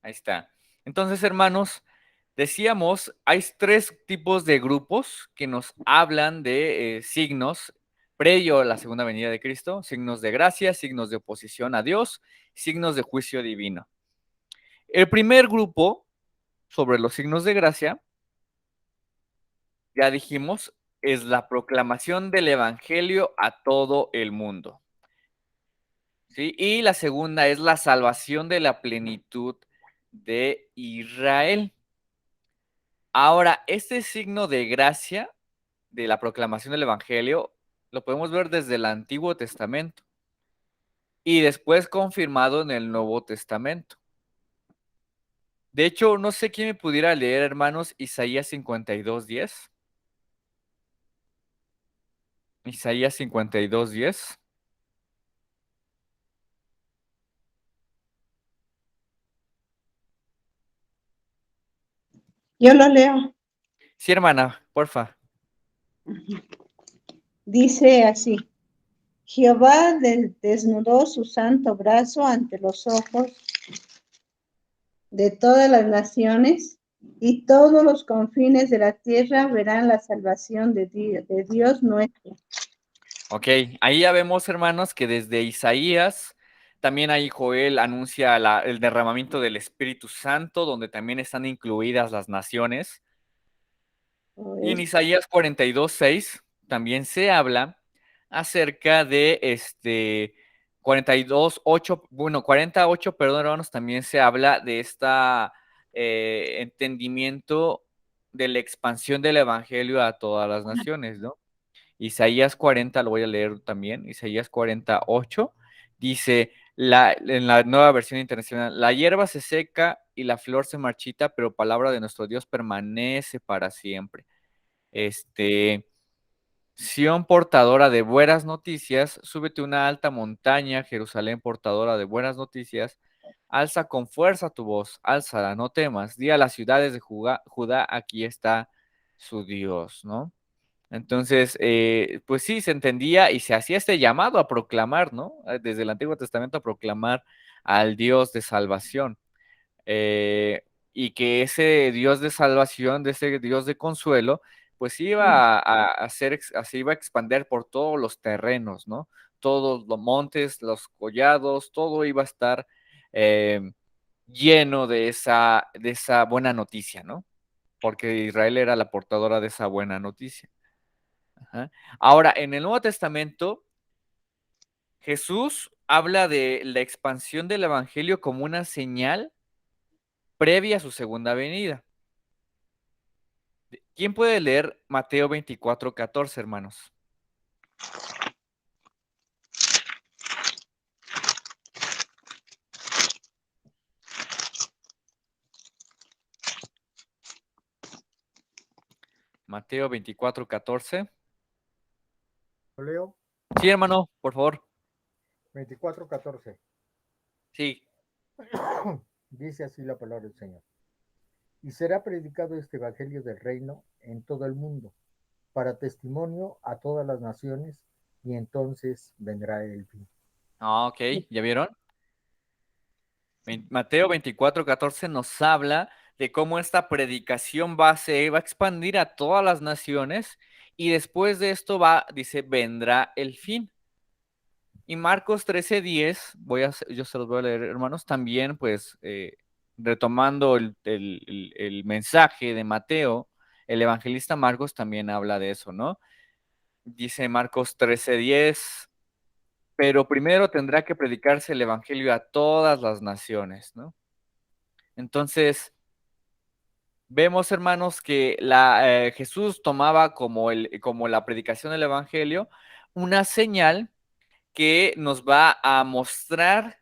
Ahí está. Entonces, hermanos, decíamos, hay tres tipos de grupos que nos hablan de signos previo a la segunda venida de Cristo: signos de gracia, signos de oposición a Dios, signos de juicio divino. El primer grupo, sobre los signos de gracia, ya dijimos, es la proclamación del evangelio a todo el mundo. ¿Sí? Y la segunda es la salvación de la plenitud de Israel. Ahora, este signo de gracia de la proclamación del evangelio lo podemos ver desde el Antiguo Testamento y después confirmado en el Nuevo Testamento. De hecho, no sé quién me pudiera leer, hermanos, Isaías 52:10. Isaías 52:10. Yo lo leo. Sí, hermana, porfa. Dice así: Jehová desnudó su santo brazo ante los ojos de todas las naciones, y todos los confines de la tierra verán la salvación de Dios nuestro. Ok, ahí ya vemos, hermanos, que desde Isaías, también ahí Joel anuncia el derramamiento del Espíritu Santo, donde también están incluidas las naciones. Y en Isaías 42:6 también se habla acerca de 42:8, bueno, 48, perdón, hermanos, también se habla de esta entendimiento de la expansión del evangelio a todas las naciones, ¿no? Isaías 40, lo voy a leer también, Isaías 48, dice en la nueva versión internacional: la hierba se seca y la flor se marchita, pero palabra de nuestro Dios permanece para siempre. Sión portadora de buenas noticias, súbete una alta montaña, Jerusalén portadora de buenas noticias, alza con fuerza tu voz, álzala, no temas, di a las ciudades de Judá, aquí está su Dios, ¿no? Entonces, pues sí, se entendía y se hacía este llamado a proclamar, ¿no? Desde el Antiguo Testamento a proclamar al Dios de salvación. eh, y que ese Dios de salvación, de ese Dios de consuelo, pues iba a hacer, se iba a expandir por todos los terrenos, ¿no? Todos los montes, los collados, todo iba a estar eh, lleno de esa buena noticia, ¿no? Porque Israel era la portadora de esa buena noticia. Ajá. Ahora, en el Nuevo Testamento, Jesús habla de la expansión del Evangelio como una señal previa a su segunda venida. ¿Quién puede leer Mateo 24:14, hermanos? Mateo 24:14. ¿Lo leo? Sí, hermano, por favor. 24:14. Sí. Dice así la palabra del Señor. Y será predicado este evangelio del reino en todo el mundo, para testimonio a todas las naciones, y entonces vendrá el fin. Ah, ok, ¿ya vieron? Mateo 24:14 nos habla de cómo esta predicación se va a expandir a todas las naciones y después de esto dice, vendrá el fin. Y Marcos 13:10, yo se los voy a leer, hermanos, también pues retomando el mensaje de Mateo, el evangelista Marcos también habla de eso, ¿no? Dice Marcos 13:10, pero primero tendrá que predicarse el evangelio a todas las naciones, ¿no? Entonces, vemos, hermanos, que Jesús tomaba como la predicación del evangelio una señal que nos va a mostrar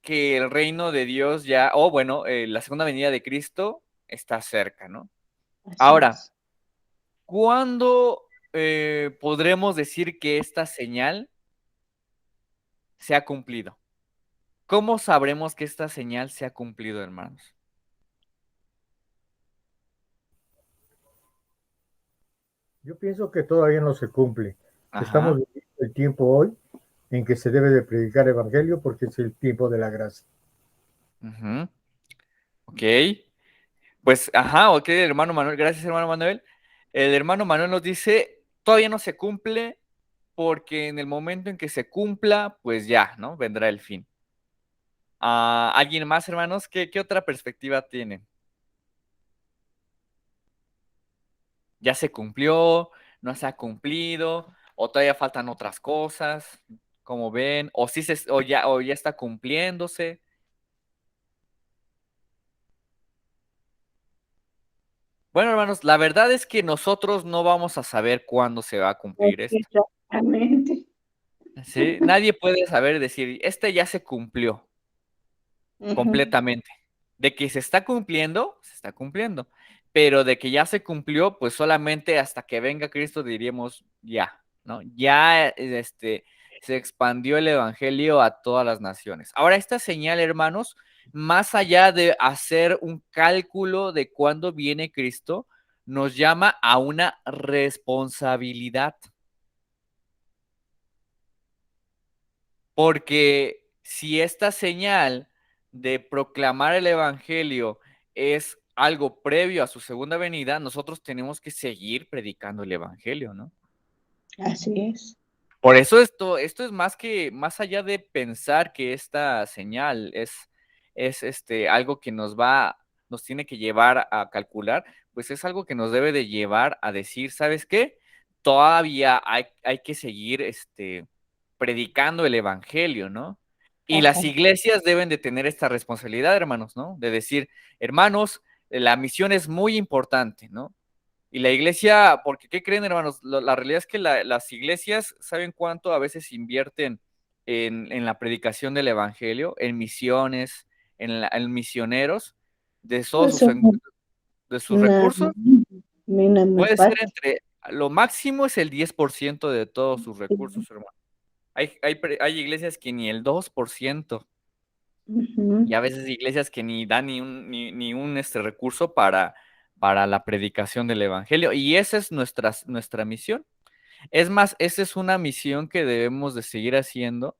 que el reino de Dios ya, o bueno, la segunda venida de Cristo está cerca, ¿no? Así Ahora, es. ¿cuándo podremos decir que esta señal se ha cumplido? ¿Cómo sabremos que esta señal se ha cumplido, hermanos? Yo pienso que todavía no se cumple. Estamos Ajá. viviendo el tiempo hoy en que se debe de predicar evangelio porque es el tiempo de la gracia. Ujú. Ok. Pues, ajá, ok, hermano Manuel, gracias, hermano Manuel. El hermano Manuel nos dice, todavía no se cumple porque en el momento en que se cumpla, pues ya, ¿no? Vendrá el fin. ¿Alguien más, hermanos? ¿Qué otra perspectiva tienen? ¿Ya se cumplió? ¿No se ha cumplido? ¿O todavía faltan otras cosas? Como ven, o ya está cumpliéndose. Bueno, hermanos, la verdad es que nosotros no vamos a saber cuándo se va a cumplir esto. Exactamente. ¿Sí? Nadie puede saber decir, este ya se cumplió Ujú. completamente. De que se está cumpliendo, se está cumpliendo. Pero de que ya se cumplió, pues solamente hasta que venga Cristo diríamos ya, ¿no? Ya se expandió el evangelio a todas las naciones. Ahora, esta señal, hermanos, más allá de hacer un cálculo de cuándo viene Cristo, nos llama a una responsabilidad. Porque si esta señal de proclamar el evangelio es algo previo a su segunda venida, nosotros tenemos que seguir predicando el evangelio, ¿no? Así es. Por eso esto es más allá de pensar que esta señal es algo que nos tiene que llevar a calcular, pues es algo que nos debe de llevar a decir, ¿sabes qué? Todavía hay que seguir predicando el evangelio, ¿no? Y las Ajá. iglesias deben de tener esta responsabilidad, hermanos, ¿no? De decir, hermanos, la misión es muy importante, ¿no? Y la iglesia, porque ¿qué creen, hermanos? La realidad es que las iglesias, ¿saben cuánto a veces invierten en la predicación del evangelio, en misiones, en misioneros, de todos Eso de sus no, recursos? no me Puede ser pasa. lo máximo es el 10% de todos sus recursos, hermano. Hay iglesias que ni el 2%. Y Ujú. a veces iglesias que ni dan ni un recurso para la predicación del evangelio. Y esa es nuestra misión. Es más, esa es una misión que debemos de seguir haciendo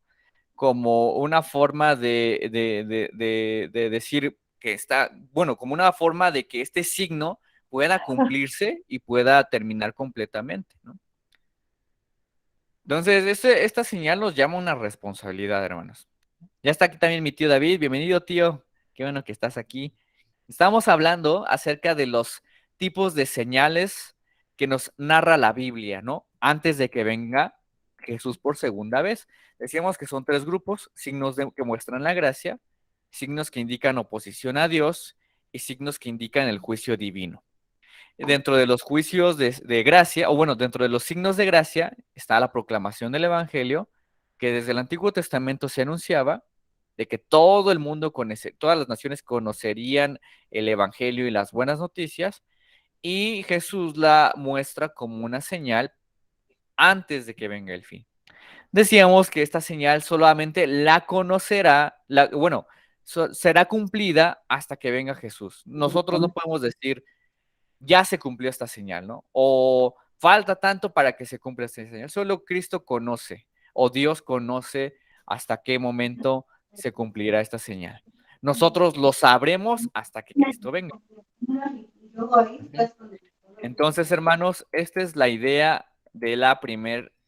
como una forma de decir que está, bueno, como una forma de que este signo pueda cumplirse y pueda terminar completamente, ¿no? Entonces, esta señal nos llama a una responsabilidad, hermanos. Ya está aquí también mi tío David. Bienvenido, tío. Qué bueno que estás aquí. Estamos hablando acerca de los tipos de señales que nos narra la Biblia, ¿no? Antes de que venga Jesús por segunda vez. Decíamos que son tres grupos: signos que muestran la gracia, signos que indican oposición a Dios y signos que indican el juicio divino. Dentro de los juicios de gracia, o bueno, dentro de los signos de gracia, está la proclamación del Evangelio, que desde el Antiguo Testamento se anunciaba de que todo el mundo todas las naciones conocerían el Evangelio y las buenas noticias, y Jesús la muestra como una señal antes de que venga el fin. Decíamos que esta señal solamente la conocerá, bueno, será cumplida hasta que venga Jesús. Nosotros no podemos decir ya se cumplió esta señal, ¿no? O falta tanto para que se cumpla esta señal. Solo Cristo conoce, o Dios conoce hasta qué momento se cumplirá esta señal. Nosotros lo sabremos hasta que Cristo venga. Ujú. Entonces, hermanos, esta es la idea de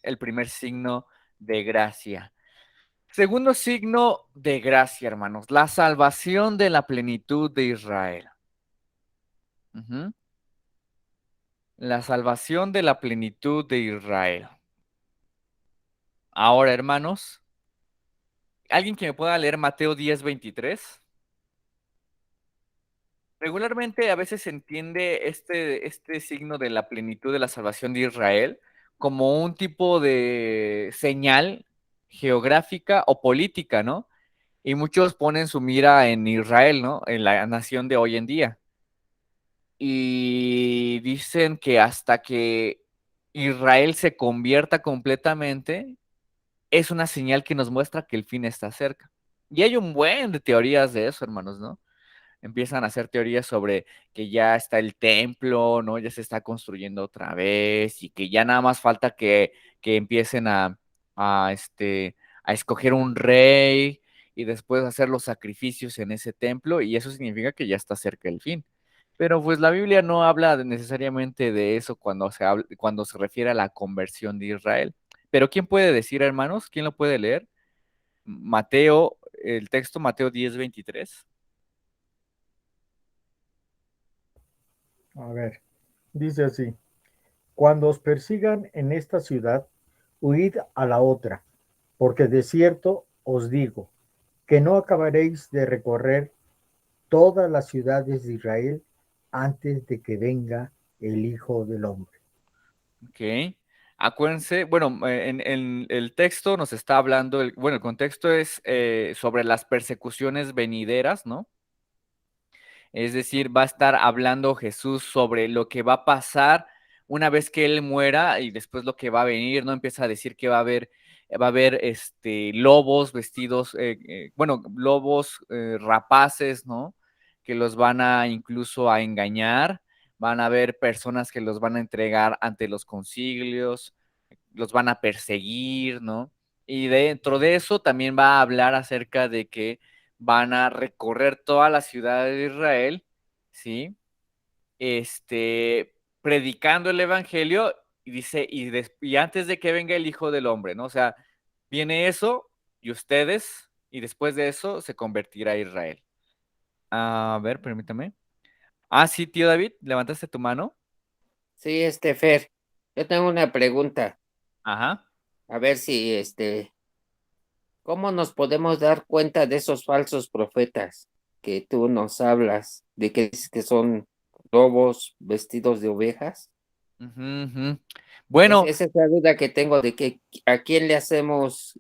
el primer signo de gracia. Segundo signo de gracia, hermanos, la salvación de la plenitud de Israel. Ujú. La salvación de la plenitud de Israel. Ahora, hermanos, ¿alguien que me pueda leer Mateo 10:23? Regularmente a veces se entiende este signo de la plenitud de la salvación de Israel como un tipo de señal geográfica o política, ¿no? Y muchos ponen su mira en Israel, ¿no? En la nación de hoy en día. Y dicen que hasta que Israel se convierta completamente, es una señal que nos muestra que el fin está cerca. Y hay un buen de teorías de eso, hermanos, ¿no? Empiezan a hacer teorías sobre que ya está el templo, ¿no? Ya se está construyendo otra vez y que ya nada más falta que empiecen a escoger un rey y después hacer los sacrificios en ese templo, y eso significa que ya está cerca el fin. Pero pues la Biblia no habla necesariamente de eso cuando se refiere a la conversión de Israel. Pero ¿quién puede decir, hermanos? ¿Quién lo puede leer? Mateo, el texto Mateo 10:23. A ver, dice así: cuando os persigan en esta ciudad, huid a la otra, porque de cierto os digo que no acabaréis de recorrer todas las ciudades de Israel antes de que venga el Hijo del Hombre. Ok. Acuérdense, bueno, en el texto nos está hablando, bueno, el contexto es sobre las persecuciones venideras, ¿no? Es decir, va a estar hablando Jesús sobre lo que va a pasar una vez que Él muera y después lo que va a venir, ¿no? Empieza a decir que va a haber lobos vestidos, bueno, lobos rapaces, ¿no? Que los van a incluso a engañar, van a haber personas que los van a entregar ante los concilios, los van a perseguir, ¿no? Y dentro de eso también va a hablar acerca de que van a recorrer toda la ciudad de Israel, ¿sí? Predicando el evangelio y dice, y antes de que venga el Hijo del Hombre, ¿no? O sea, viene eso y ustedes, y después de eso se convertirá a Israel. A ver, permítame. Ah, sí, tío David, levantaste tu mano. Sí, Fer, yo tengo una pregunta. Ajá. A ver si, ¿cómo nos podemos dar cuenta de esos falsos profetas que tú nos hablas, de que dices que son lobos vestidos de ovejas? Ujú, ujú. Bueno, Esa es la duda que tengo de que a quién le hacemos,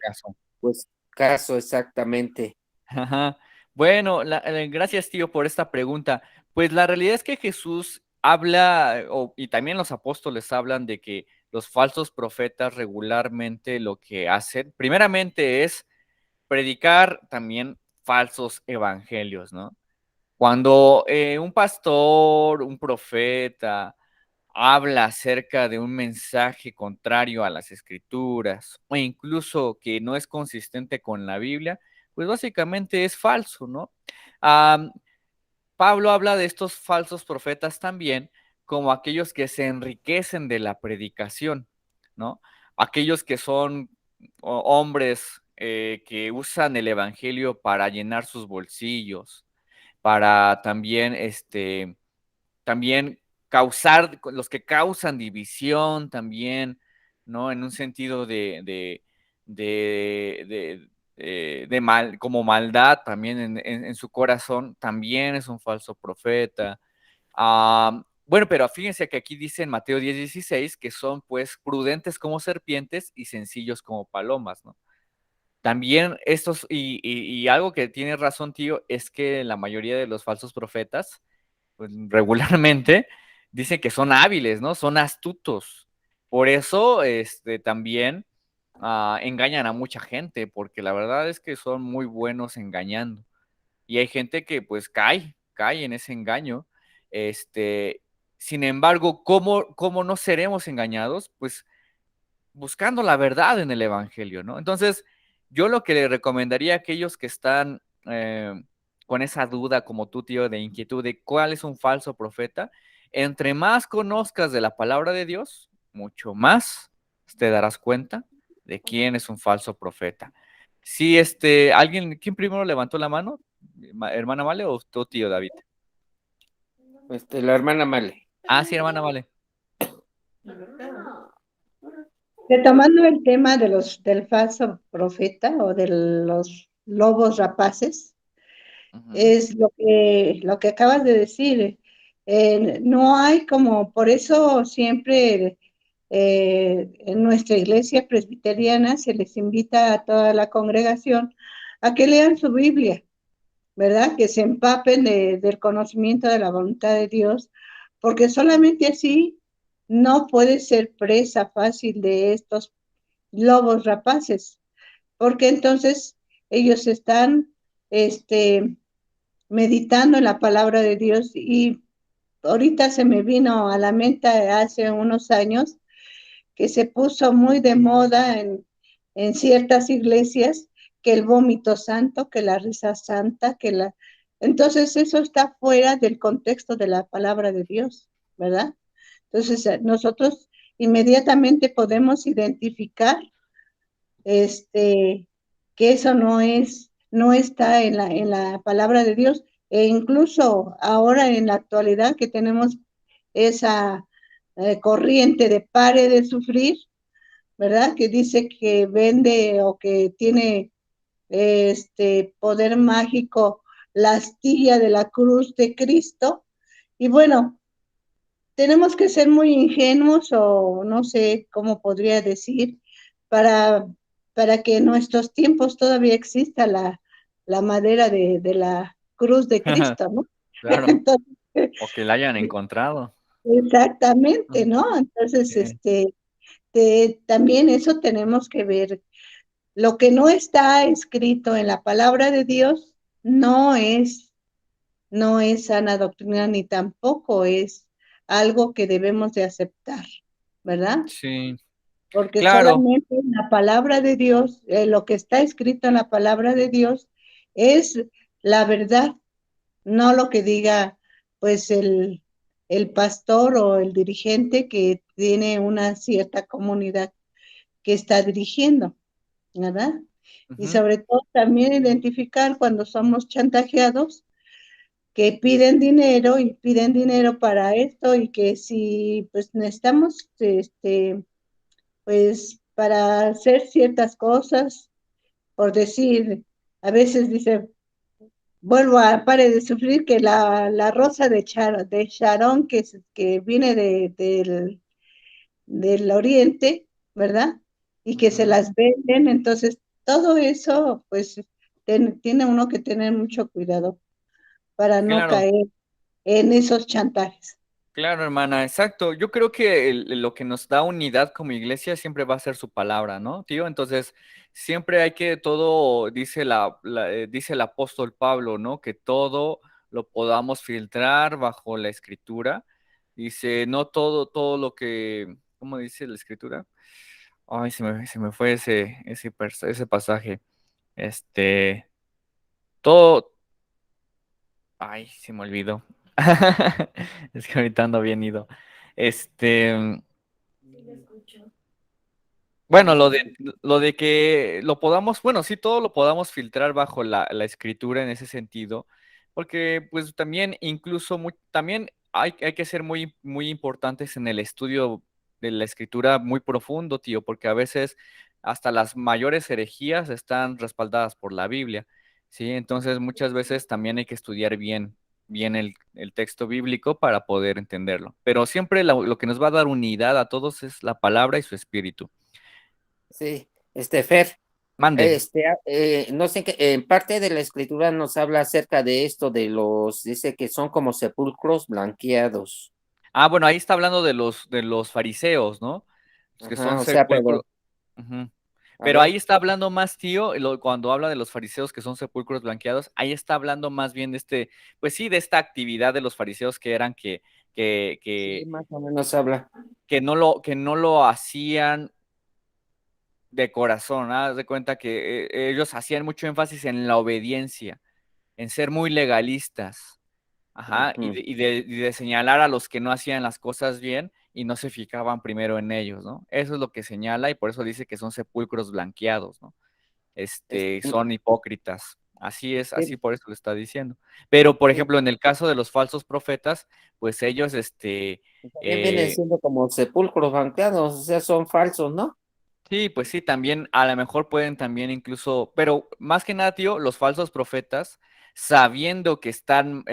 caso. pues, caso exactamente. Ajá. Bueno, gracias, tío, por esta pregunta. Pues la realidad es que Jesús habla, y también los apóstoles hablan de que los falsos profetas regularmente lo que hacen, primeramente, es predicar también falsos evangelios, ¿no? Cuando un pastor, un profeta, habla acerca de un mensaje contrario a las escrituras o incluso que no es consistente con la Biblia, pues básicamente es falso, ¿no? Am, Pablo habla de estos falsos profetas también como aquellos que se enriquecen de la predicación, ¿no? Aquellos que son hombres que usan el evangelio para llenar sus bolsillos, para también los que causan división también, ¿no? En un sentido de mal, como maldad también en su corazón, también es un falso profeta. Bueno, pero fíjense que aquí dice en Mateo 10:16 que son pues prudentes como serpientes y sencillos como palomas, ¿no? También y algo que tiene razón, tío, es que la mayoría de los falsos profetas pues, regularmente dicen que son hábiles, ¿no? Son astutos. Por eso, también engañan a mucha gente, porque la verdad es que son muy buenos engañando. Y hay gente que pues cae en ese engaño. Este, Sin embargo, ¿cómo no seremos engañados? Pues buscando la verdad en el Evangelio, ¿no? Entonces, yo lo que le recomendaría a aquellos que están con esa duda, como tú, tío, de inquietud de cuál es un falso profeta, entre más conozcas de la palabra de Dios, mucho más te darás cuenta de quién es un falso profeta. Si ¿quién primero levantó la mano? ¿Hermana Vale o tú, tío David? La hermana Male. Ah, sí, hermana Vale. Retomando el tema del falso profeta o de los lobos rapaces, Ujú. es lo que acabas de decir. No hay como, por eso siempre en nuestra iglesia presbiteriana se les invita a toda la congregación a que lean su Biblia, ¿verdad? Que se empapen del conocimiento de la voluntad de Dios, porque solamente así no puede ser presa fácil de estos lobos rapaces, porque entonces ellos están meditando en la palabra de Dios. Y ahorita se me vino a la mente hace unos años que se puso muy de moda en ciertas iglesias que el vómito santo, que la risa santa, Entonces eso está fuera del contexto de la palabra de Dios, ¿verdad? Entonces nosotros inmediatamente podemos identificar que eso no está en la palabra de Dios, e incluso ahora en la actualidad que tenemos esa corriente de pare de sufrir, ¿verdad? Que dice que vende o que tiene poder mágico la astilla de la cruz de Cristo. Y bueno, tenemos que ser muy ingenuos o no sé cómo podría decir, para, para que en nuestros tiempos todavía exista la madera de la cruz de Cristo, ¿no? Claro, Entonces, o que la hayan encontrado. exactamente, ¿no? Entonces, Sí. también eso tenemos que ver. Lo que no está escrito en la palabra de Dios no es sana doctrina ni tampoco es algo que debemos de aceptar, ¿verdad? Sí, Porque claro. solamente en la palabra de Dios, lo que está escrito en la palabra de Dios es la verdad, no lo que diga pues el pastor o el dirigente que tiene una cierta comunidad que está dirigiendo, ¿verdad? Y Ujú. sobre todo también identificar cuando somos chantajeados que piden dinero para esto y que si pues necesitamos pues para hacer ciertas cosas, por decir, a veces dice, vuelvo a pare de sufrir que la rosa de Sharon que viene del oriente, ¿verdad? Y que se Ujú. las venden, entonces todo eso pues tiene uno que tener mucho cuidado para no Claro. caer en esos chantajes. Claro, hermana, exacto. Yo creo que lo que nos da unidad como iglesia siempre va a ser su palabra, ¿no, tío? Entonces, siempre hay que todo, dice dice el apóstol Pablo, ¿no? Que todo lo podamos filtrar bajo la escritura. Dice, no todo lo que, ¿cómo dice la escritura? Ay, se me fue ese pasaje. Este, todo, ay, se me olvidó. Es que ahorita ando bien ido. Este, bueno, lo de que lo podamos, bueno, sí, todo lo podamos filtrar bajo la escritura en ese sentido, porque pues también incluso también hay que ser muy importantes en el estudio de la escritura muy profundo, tío, porque a veces hasta las mayores herejías están respaldadas por la Biblia, ¿sí? Entonces muchas veces también hay que estudiar bien el texto bíblico para poder entenderlo. Pero siempre lo que nos va a dar unidad a todos es la palabra y su espíritu. Sí, Fer, Mande. no sé qué, en parte de la escritura nos habla acerca de esto, dice que son como sepulcros blanqueados. Ah, bueno, ahí está hablando de los fariseos, ¿no? Los que son Ajá, o sea, sepulcros. pero, Ujú. a Pero ahí ver, está hablando más, tío, cuando habla de los fariseos que son sepulcros blanqueados, ahí está hablando más bien de pues sí, de esta actividad de los fariseos que eran que, sí, que, más o menos habla. que no lo hacían de corazón, ¿ah? Haz de cuenta que ellos hacían mucho énfasis en la obediencia, en ser muy legalistas. Ajá, Ujú. y de señalar a los que no hacían las cosas bien y no se fijaban primero en ellos, ¿no? Eso es lo que señala y por eso dice que son sepulcros blanqueados, ¿no? Es- Son hipócritas. Así es, así sí, por eso lo está diciendo. Pero, por sí, ejemplo, en el caso de los falsos profetas, pues ellos, también vienen eh, siendo como sepulcros blanqueados, o sea, son falsos, ¿no? sí, pues sí, también a lo mejor pueden también incluso, pero más que nada, tío, los falsos profetas, sabiendo que están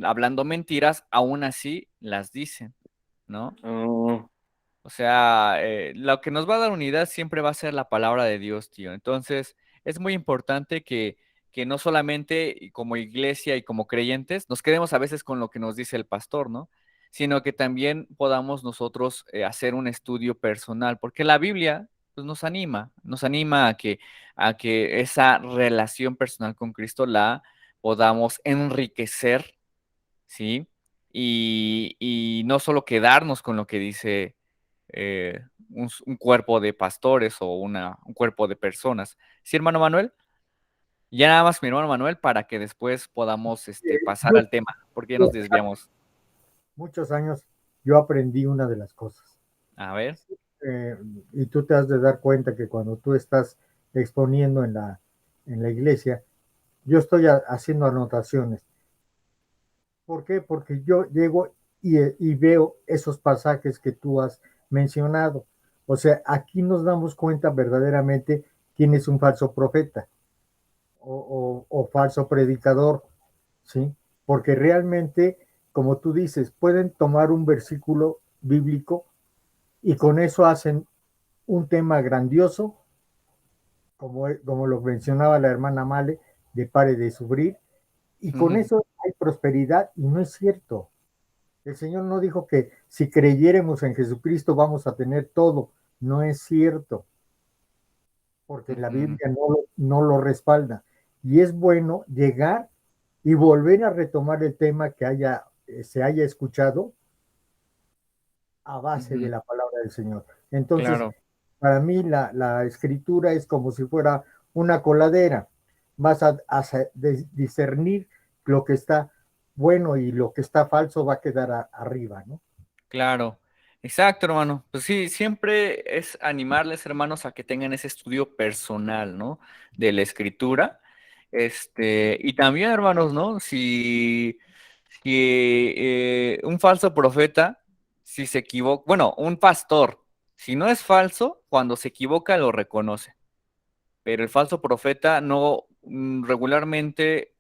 hablando mentiras, aún así las dicen, ¿no? Oh, O sea, lo que nos va a dar unidad siempre va a ser la palabra de Dios, tío. Entonces, es muy importante que no solamente como iglesia y como creyentes nos quedemos a veces con lo que nos dice el pastor, ¿no? Sino que también podamos nosotros hacer un estudio personal, porque la Biblia pues, nos anima a que esa relación personal con Cristo la podamos enriquecer, ¿sí? Y no solo quedarnos con lo que dice un cuerpo de pastores o un cuerpo de personas. ¿Sí, hermano Manuel? Y ya nada más mi hermano Manuel para que después podamos pasar Yo- al tema, porque ya nos yo, desviamos. muchos años yo aprendí una de las cosas. A ver. Eh, y tú te has de dar cuenta que cuando tú estás exponiendo en la iglesia, yo estoy haciendo anotaciones. ¿Por qué? Porque yo llego y veo esos pasajes que tú has mencionado. O sea, aquí nos damos cuenta verdaderamente quién es un falso profeta o falso predicador, ¿sí? Porque realmente, como tú dices, pueden tomar un versículo bíblico y con eso hacen un tema grandioso, como lo mencionaba la hermana Male, de pare de sufrir, y con eso hay prosperidad, y no es cierto. El Señor no dijo que si creyéremos en Jesucristo vamos a tener todo, no es cierto, porque la Biblia no lo respalda. Y es bueno llegar y volver a retomar el tema que se haya escuchado a base de la palabra del Señor. Entonces, Claro. para mí la escritura es como si fuera una coladera. Vas a discernir lo que está bueno y lo que está falso va a quedar arriba, ¿no? Claro, exacto, hermano. Pues sí, siempre es animarles, hermanos, a que tengan ese estudio personal, ¿no? De la escritura. Y también, hermanos, ¿no? Si un falso profeta, si se equivoca, bueno, un pastor, si no es falso, cuando se equivoca lo reconoce. Pero el falso profeta no, regularmente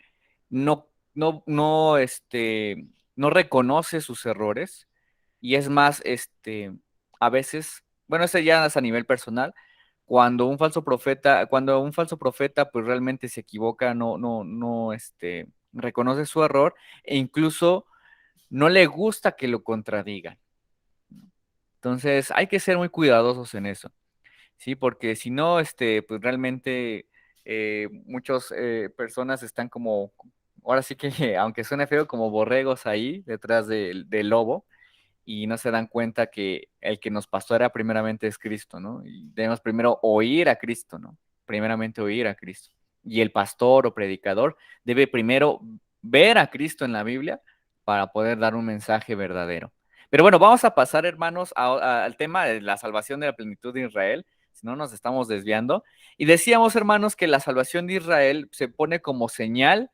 no reconoce sus errores y es más, a veces, bueno, eso ya es a nivel personal, cuando un falso profeta, pues realmente se equivoca, no, reconoce su error e incluso no le gusta que lo contradigan. Entonces, hay que ser muy cuidadosos en eso, ¿sí? Porque si no, pues realmente muchas personas están como, ahora sí que, aunque suene feo, como borregos ahí detrás del lobo y no se dan cuenta que el que nos pasó era primeramente es Cristo, ¿no? Y debemos primero oír a Cristo, ¿no? Primeramente oír a Cristo. Y el pastor o predicador debe primero ver a Cristo en la Biblia para poder dar un mensaje verdadero. Pero bueno, vamos a pasar, hermanos, al tema de la salvación de la plenitud de Israel, si no nos estamos desviando. Y decíamos, hermanos, que la salvación de Israel se pone como señal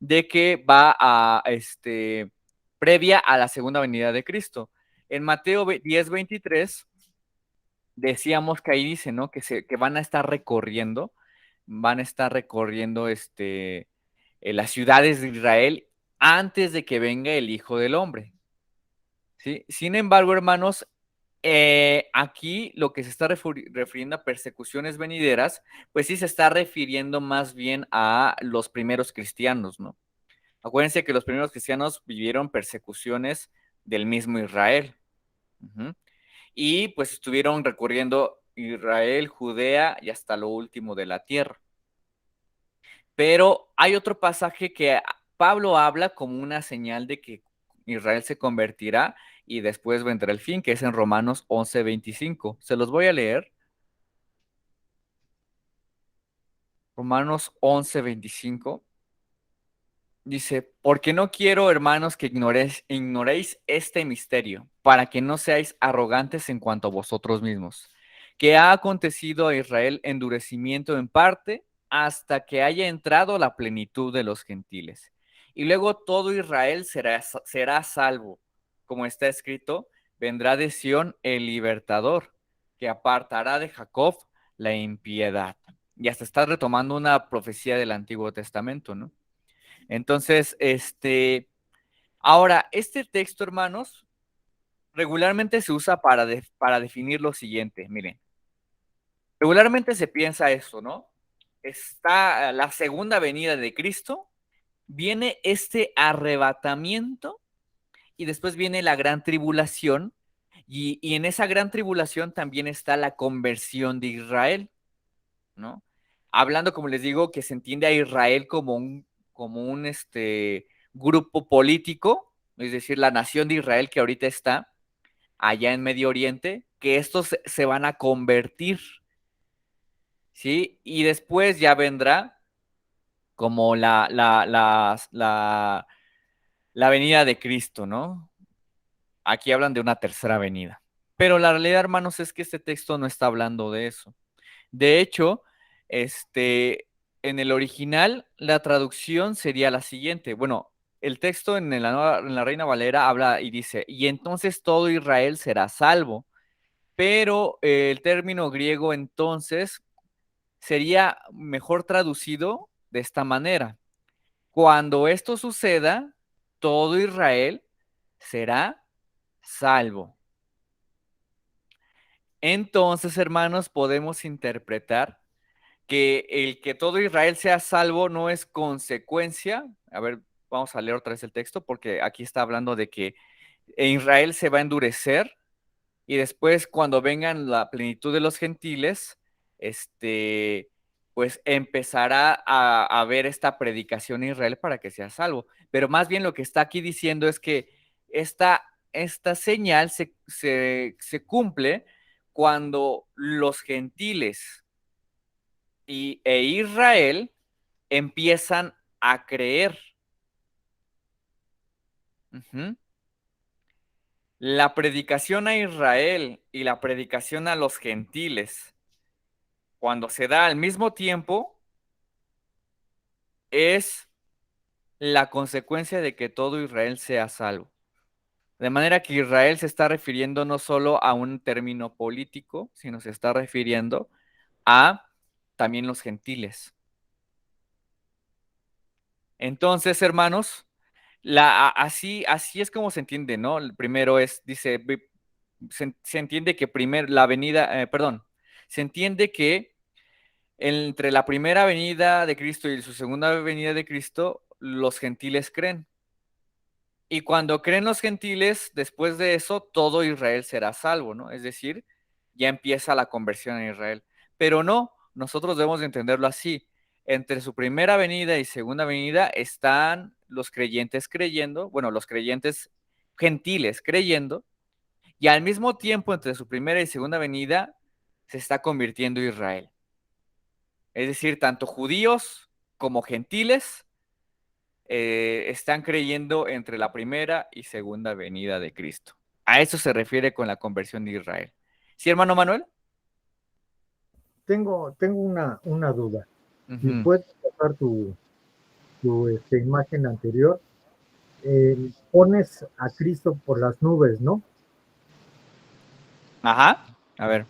de que va previa a la segunda venida de Cristo. En Mateo 10:23 decíamos que ahí dice, ¿no? Que van a estar recorriendo las ciudades de Israel antes de que venga el Hijo del Hombre. ¿Sí? Sin embargo, hermanos, aquí lo que se está refiriendo a persecuciones venideras, pues sí se está refiriendo más bien a los primeros cristianos, ¿no? Acuérdense que los primeros cristianos vivieron persecuciones del mismo Israel. Uh-huh. Y pues estuvieron recorriendo Israel, Judea y hasta lo último de la tierra. Pero hay otro pasaje que Pablo habla como una señal de que Israel se convertirá y después vendrá el fin, que es en Romanos 11:25. Se los voy a leer. Romanos 11:25. Dice, porque no quiero, hermanos, que ignoréis este misterio, para que no seáis arrogantes en cuanto a vosotros mismos, que ha acontecido a Israel endurecimiento en parte hasta que haya entrado la plenitud de los gentiles. Y luego todo Israel será salvo. Como está escrito, vendrá de Sión el libertador, que apartará de Jacob la impiedad. Y hasta está retomando una profecía del Antiguo Testamento, ¿no? Entonces, ahora, este texto, hermanos, regularmente se usa para definir lo siguiente. Miren, regularmente se piensa esto, ¿no? Está la segunda venida de Cristo, viene este arrebatamiento y después viene la gran tribulación y en esa gran tribulación también está la conversión de Israel, ¿no? Hablando, como les digo, que se entiende a Israel como un grupo político, es decir, la nación de Israel que ahorita está allá en Medio Oriente, que estos se van a convertir, ¿sí? Y después ya vendrá como la venida de Cristo, ¿no? Aquí hablan de una tercera venida. Pero la realidad, hermanos, es que este texto no está hablando de eso. De hecho, en el original, la traducción sería la siguiente. Bueno, el texto en la Reina Valera habla y dice, y entonces todo Israel será salvo. Pero el término griego entonces sería mejor traducido de esta manera. Cuando esto suceda, todo Israel será salvo. Entonces, hermanos, podemos interpretar que el que todo Israel sea salvo no es consecuencia. A ver, vamos a leer otra vez el texto porque aquí está hablando de que Israel se va a endurecer y después cuando vengan la plenitud de los gentiles, pues empezará a ver esta predicación en Israel para que sea salvo. Pero más bien lo que está aquí diciendo es que esta señal se cumple cuando los gentiles e Israel empiezan a creer. Ujú. La predicación a Israel y la predicación a los gentiles, cuando se da al mismo tiempo, es la consecuencia de que todo Israel sea salvo. De manera que Israel se está refiriendo no solo a un término político, sino se está refiriendo a también los gentiles. Entonces, hermanos, así es como se entiende, ¿no? El primero se entiende que se entiende que entre la primera venida de Cristo y su segunda venida de Cristo, los gentiles creen. Y cuando creen los gentiles, después de eso, todo Israel será salvo, ¿no? Es decir, ya empieza la conversión en Israel. Pero no, nosotros debemos de entenderlo así. Entre su primera venida y segunda venida están los creyentes creyendo, bueno, los creyentes gentiles creyendo, y al mismo tiempo entre su primera y segunda venida se está convirtiendo Israel. Es decir, tanto judíos como gentiles están creyendo entre la primera y segunda venida de Cristo. A eso se refiere con la conversión de Israel. ¿Sí, hermano Manuel? Tengo una duda. Si Ujú. puedes pasar tu imagen anterior, pones a Cristo por las nubes, ¿no? Ajá. A ver.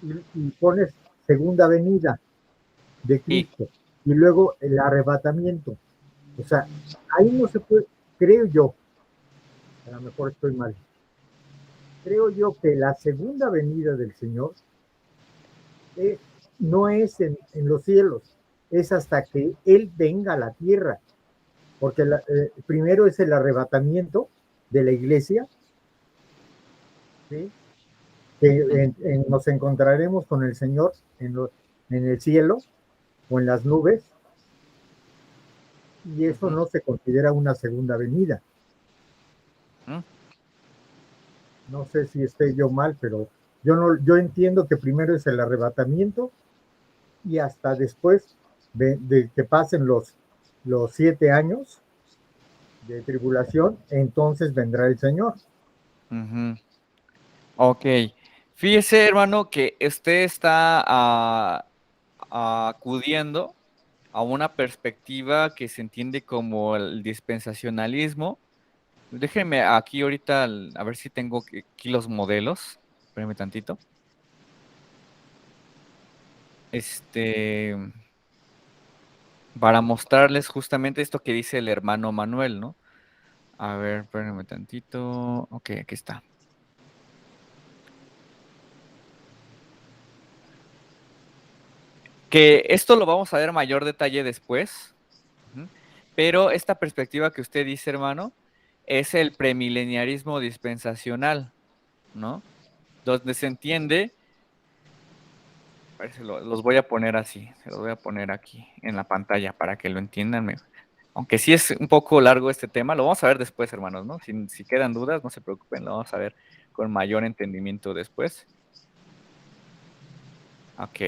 Y pones segunda venida de Y, Cristo y luego el arrebatamiento. O sea, ahí no se puede, creo yo, a lo mejor estoy mal, creo yo que la segunda venida del Señor es, no es en los cielos, es hasta que Él venga a la tierra, porque primero es el arrebatamiento de la iglesia, ¿sí? Que nos encontraremos con el Señor en el cielo o en las nubes, y eso ujú, no se considera una segunda venida. ujú. No sé si esté yo mal, pero yo entiendo que primero es el arrebatamiento y hasta después de que pasen los 7 años de tribulación, entonces vendrá el Señor. Ujú. Ok. Fíjese, hermano, que usted está acudiendo a una perspectiva que se entiende como el dispensacionalismo. Déjenme aquí ahorita, a ver si tengo aquí los modelos. Espérenme tantito. Este, para mostrarles justamente esto que dice el hermano Manuel, ¿no? A ver, espérenme tantito. Ok, aquí está. Que esto lo vamos a ver mayor detalle después. Ujú. Pero esta perspectiva que usted dice, hermano, es el premileniarismo dispensacional, ¿no? Donde se entiende, a ver, los voy a poner así, se los voy a poner aquí en la pantalla para que lo entiendan mejor. Aunque sí es un poco largo este tema, lo vamos a ver después, hermanos, ¿no? Si quedan dudas, no se preocupen, lo vamos a ver con mayor entendimiento después. Ok.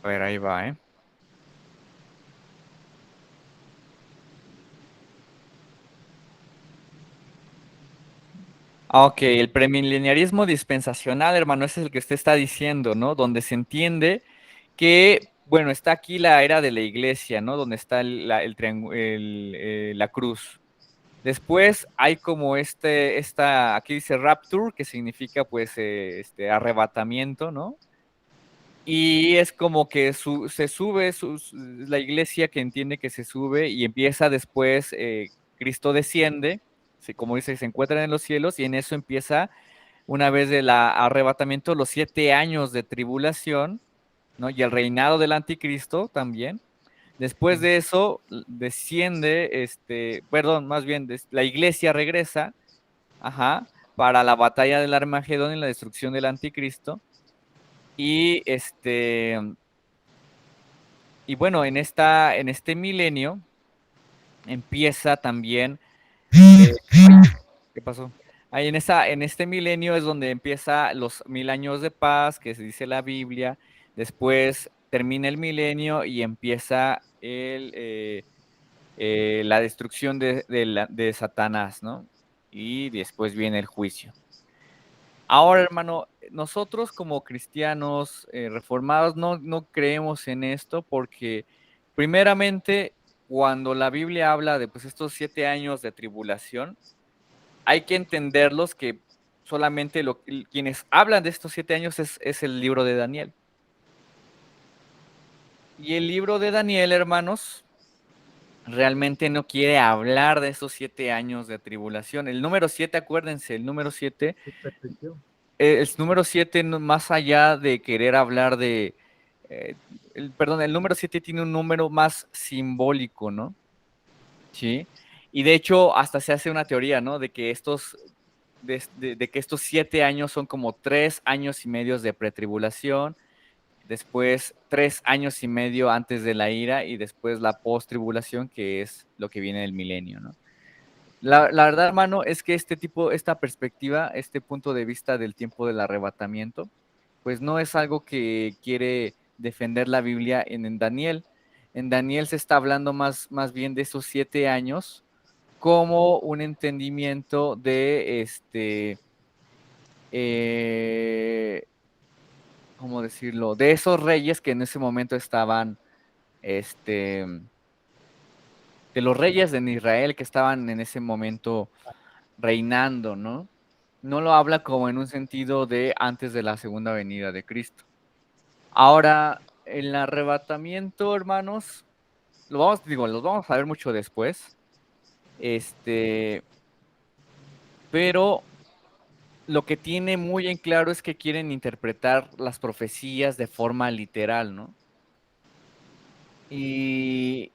A ver, ahí va, ¿eh? Ok, el premileniarismo dispensacional, hermano, ese es el que usted está diciendo, ¿no? Donde se entiende que, bueno, está aquí la era de la iglesia, ¿no? Donde está la cruz. Después hay como aquí dice rapture, que significa pues arrebatamiento, ¿no? Y es como que se sube la iglesia que entiende que se sube y empieza después, Cristo desciende, como dice, se encuentran en los cielos y en eso empieza, una vez del arrebatamiento, los 7 años de tribulación, ¿no? Y el reinado del anticristo también. Después de eso, desciende, perdón, más bien, la iglesia regresa, ajá, para la batalla del Armagedón y la destrucción del anticristo. Y y bueno, en este milenio empieza también, ay, ¿qué pasó? Ahí en este milenio es donde empieza los 1000 años de paz, que se dice la Biblia. Después termina el milenio y empieza la destrucción de Satanás, ¿no? Y después viene el juicio. Ahora, hermano, nosotros como cristianos reformados no creemos en esto porque, primeramente, cuando la Biblia habla de pues, estos 7 años de tribulación, hay que entenderlos que solamente quienes hablan de estos 7 años es el libro de Daniel. Y el libro de Daniel, hermanos, realmente no quiere hablar de esos 7 años de tribulación. El número 7, acuérdense, el número 7 el número 7, más allá de querer hablar perdón, el número 7 tiene un número más simbólico, ¿no? Sí. Y de hecho, hasta se hace una teoría, ¿no? De que estos 7 años son como 3 años y medio de pretribulación, después 3 años y medio antes de la ira y después la post-tribulación, que es lo que viene del milenio, ¿no? La verdad, hermano, es que esta perspectiva, este punto de vista del tiempo del arrebatamiento, pues no es algo que quiere defender la Biblia en Daniel. En Daniel se está hablando más bien de esos 7 años como un entendimiento de ¿cómo decirlo? De esos reyes que en ese momento estaban, de los reyes en Israel que estaban en ese momento reinando, ¿no? No lo habla como en un sentido de antes de la segunda venida de Cristo. Ahora, el arrebatamiento, hermanos, los vamos a ver mucho después. Pero lo que tiene muy en claro es que quieren interpretar las profecías de forma literal, ¿no? Y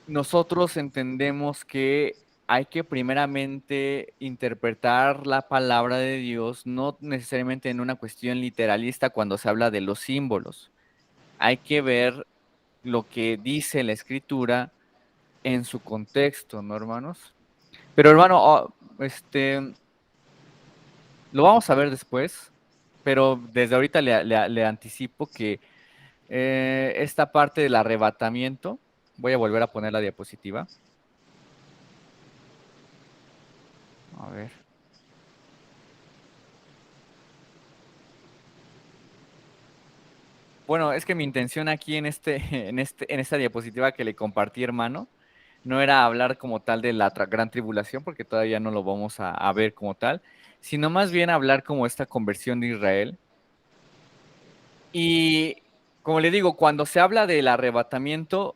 nosotros entendemos que hay que primeramente interpretar la palabra de Dios, no necesariamente en una cuestión literalista cuando se habla de los símbolos. Hay que ver lo que dice la escritura en su contexto, ¿no, hermanos? Pero hermano, lo vamos a ver después, pero desde ahorita le anticipo que esta parte del arrebatamiento, voy a volver a poner la diapositiva. A ver. Bueno, es que mi intención aquí en esta diapositiva que le compartí, hermano, no era hablar como tal de la gran tribulación, porque todavía no lo vamos a ver como tal, sino más bien hablar como esta conversión de Israel. Y como le digo, cuando se habla del arrebatamiento,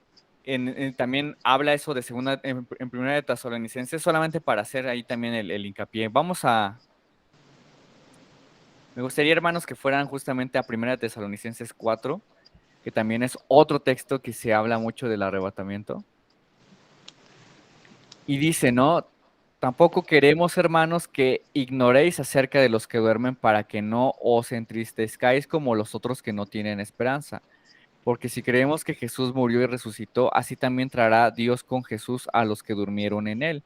también habla eso de en primera de Tesalonicenses, solamente para hacer ahí también el hincapié. Me gustaría, hermanos, que fueran justamente a primera de Tesalonicenses 4, que también es otro texto que se habla mucho del arrebatamiento. Y dice, ¿no? Tampoco queremos, hermanos, que ignoréis acerca de los que duermen para que no os entristezcáis como los otros que no tienen esperanza. Porque si creemos que Jesús murió y resucitó, así también traerá Dios con Jesús a los que durmieron en él.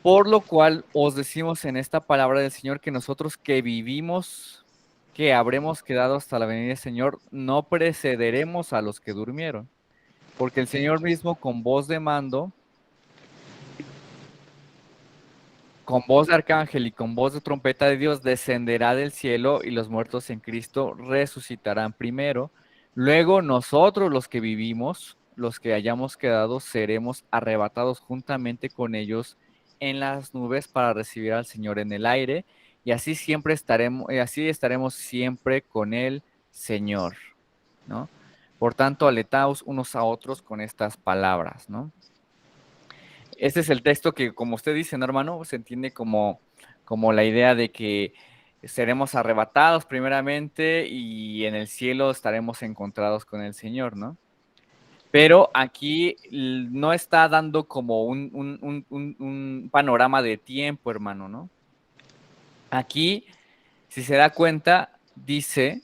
Por lo cual os decimos en esta palabra del Señor que nosotros que vivimos, que habremos quedado hasta la venida del Señor, no precederemos a los que durmieron, porque el Señor mismo con voz de mando, con voz de arcángel y con voz de trompeta de Dios descenderá del cielo y los muertos en Cristo resucitarán primero. Luego nosotros los que vivimos, los que hayamos quedado, seremos arrebatados juntamente con ellos en las nubes para recibir al Señor en el aire y así estaremos siempre con el Señor, ¿no? Por tanto, alentaos unos a otros con estas palabras, ¿no? Este es el texto que, como usted dice, ¿no, hermano? Se entiende como la idea de que seremos arrebatados primeramente y en el cielo estaremos encontrados con el Señor, ¿no? Pero aquí no está dando como un panorama de tiempo, hermano, ¿no? Aquí, si se da cuenta, dice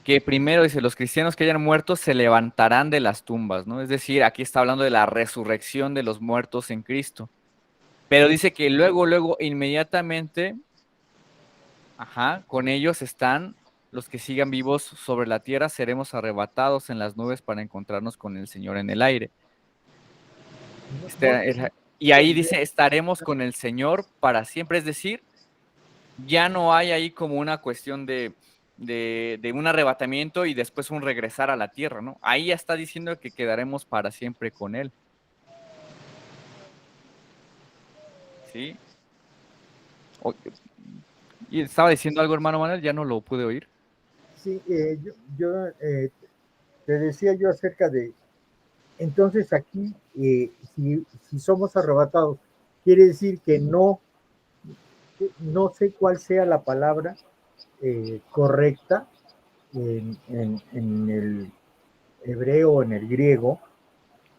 que primero, dice, los cristianos que hayan muerto se levantarán de las tumbas, ¿no? Es decir, aquí está hablando de la resurrección de los muertos en Cristo. Pero dice que luego, inmediatamente, con ellos están los que sigan vivos sobre la tierra, seremos arrebatados en las nubes para encontrarnos con el Señor en el aire. Y ahí dice, estaremos con el Señor para siempre, es decir, ya no hay ahí como una cuestión de un arrebatamiento y después un regresar a la tierra, ¿no? Ahí ya está diciendo que quedaremos para siempre con Él. ¿Sí? ¿Y estaba diciendo algo, hermano Manuel? Ya no lo pude oír. Sí, te decía yo acerca de, entonces aquí, si somos arrebatados, quiere decir que no sé cuál sea la palabra correcta en el hebreo o en el griego,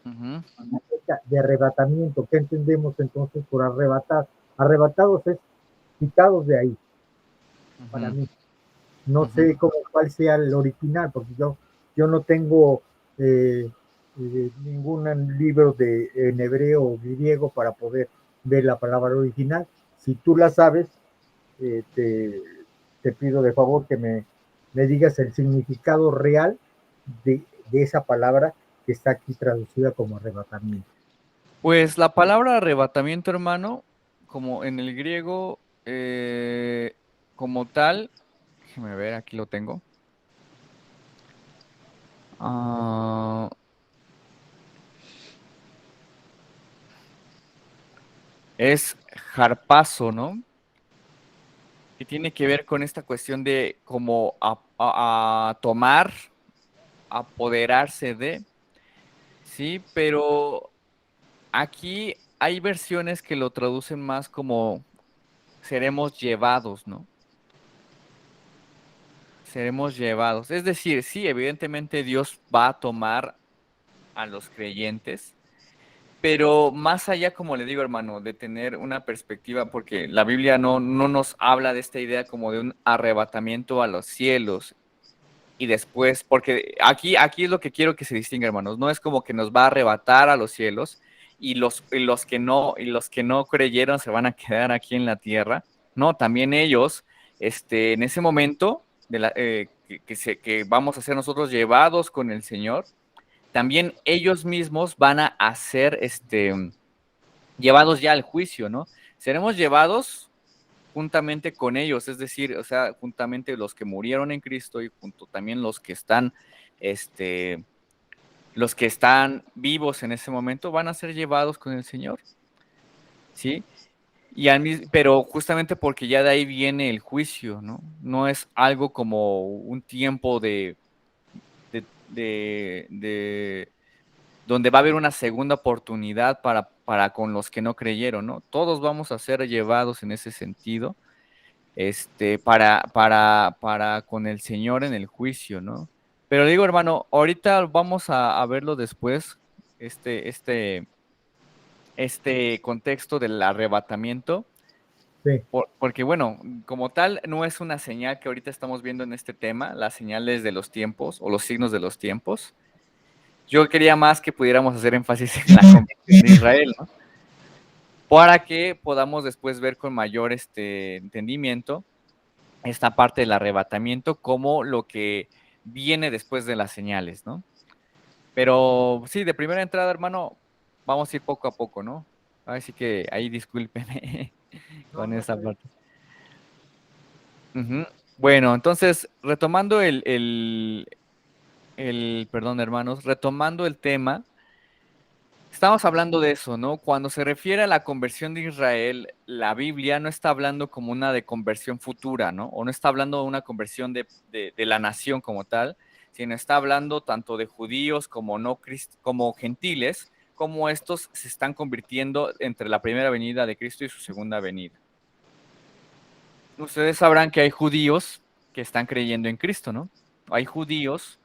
de arrebatamiento. ¿Qué entendemos entonces por arrebatar? Arrebatados es quitados de ahí, para mí. No sé cuál sea el original, porque yo no tengo ningún libro en hebreo o griego para poder ver la palabra original. Si tú la sabes, te pido de favor que me digas el significado real de esa palabra que está aquí traducida como arrebatamiento. Pues la palabra arrebatamiento, hermano, como en el griego, como tal, déjeme ver, aquí lo tengo. Es harpazo, ¿no? Que tiene que ver con esta cuestión de como a tomar, apoderarse de, sí, pero aquí hay versiones que lo traducen más como seremos llevados, ¿no? Seremos llevados. Es decir, sí, evidentemente Dios va a tomar a los creyentes, pero más allá, como le digo, hermano, de tener una perspectiva, porque la Biblia no nos habla de esta idea como de un arrebatamiento a los cielos y después, porque aquí es lo que quiero que se distinga, hermanos, no es como que nos va a arrebatar a los cielos y los que no creyeron se van a quedar aquí en la tierra. No, también ellos, en ese momento que vamos a ser nosotros llevados con el Señor, también ellos mismos van a ser llevados ya al juicio, ¿no? Seremos llevados juntamente con ellos, es decir, o sea, juntamente los que murieron en Cristo y junto también los que están vivos en ese momento van a ser llevados con el Señor. ¿Sí? Pero justamente porque ya de ahí viene el juicio, ¿no? No es algo como un tiempo de donde va a haber una segunda oportunidad para con los que no creyeron, ¿no? Todos vamos a ser llevados en ese sentido, para con el Señor en el juicio, ¿no? Pero digo, hermano, ahorita vamos a verlo después, este contexto del arrebatamiento. Sí. Porque bueno, como tal, no es una señal que ahorita estamos viendo en este tema, las señales de los tiempos o los signos de los tiempos. Yo quería más que pudiéramos hacer énfasis en la conversión de Israel, ¿no? para que podamos después ver con mayor entendimiento esta parte del arrebatamiento como lo que viene después de las señales, ¿no? Pero sí, de primera entrada, hermano, vamos a ir poco a poco, ¿no? Así que ahí discúlpeme No, con no esa está bien. parte. Ujú. Bueno, entonces, retomando perdón, hermanos, retomando el tema, estamos hablando de eso, ¿no? Cuando se refiere a la conversión de Israel, la Biblia no está hablando como una de conversión futura, ¿no? O no está hablando de una conversión de la nación como tal, sino está hablando tanto de judíos como como gentiles, como estos se están convirtiendo entre la primera venida de Cristo y su segunda venida. Ustedes sabrán que hay judíos que están creyendo en Cristo, ¿no? Hay judíos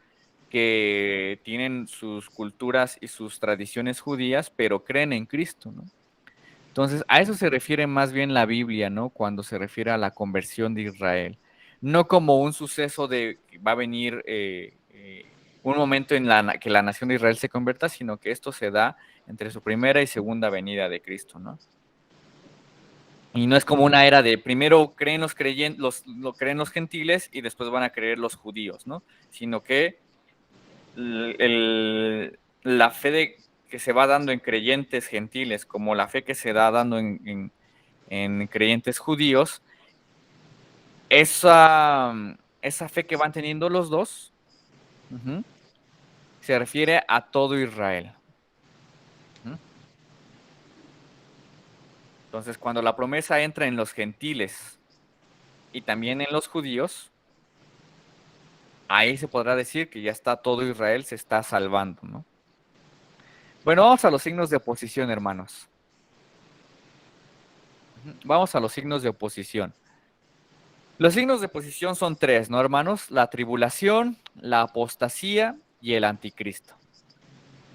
que tienen sus culturas y sus tradiciones judías, pero creen en Cristo, ¿no? Entonces, a eso se refiere más bien la Biblia, ¿no? Cuando se refiere a la conversión de Israel. No como un suceso de que va a venir un momento en que la nación de Israel se convierta, sino que esto se da entre su primera y segunda venida de Cristo, ¿no? Y no es como una era de primero creen los creyentes, lo creen los gentiles y después van a creer los judíos, ¿no? Sino que la fe que se va dando en creyentes gentiles, como la fe que se da dando en creyentes judíos, esa fe que van teniendo los dos, ujú, se refiere a todo Israel. Ujú. Entonces, cuando la promesa entra en los gentiles y también en los judíos, ahí se podrá decir que ya está todo Israel, se está salvando, ¿no? Bueno, vamos a los signos de oposición, hermanos. Vamos a los signos de oposición. Los signos de oposición son tres, ¿no, hermanos? La tribulación, la apostasía y el anticristo.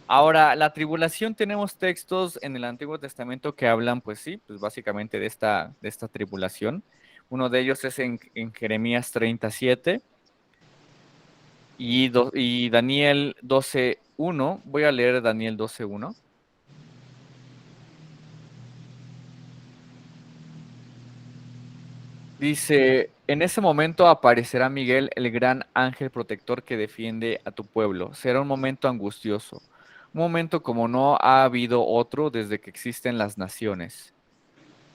Ahora, la tribulación tenemos textos en el Antiguo Testamento que hablan, pues sí, pues básicamente de esta tribulación. Uno de ellos es en Jeremías 37 y Daniel 12:1. Voy a leer Daniel 12:1. Dice, en ese momento aparecerá Miguel, el gran ángel protector que defiende a tu pueblo. Será un momento angustioso, un momento como no ha habido otro desde que existen las naciones.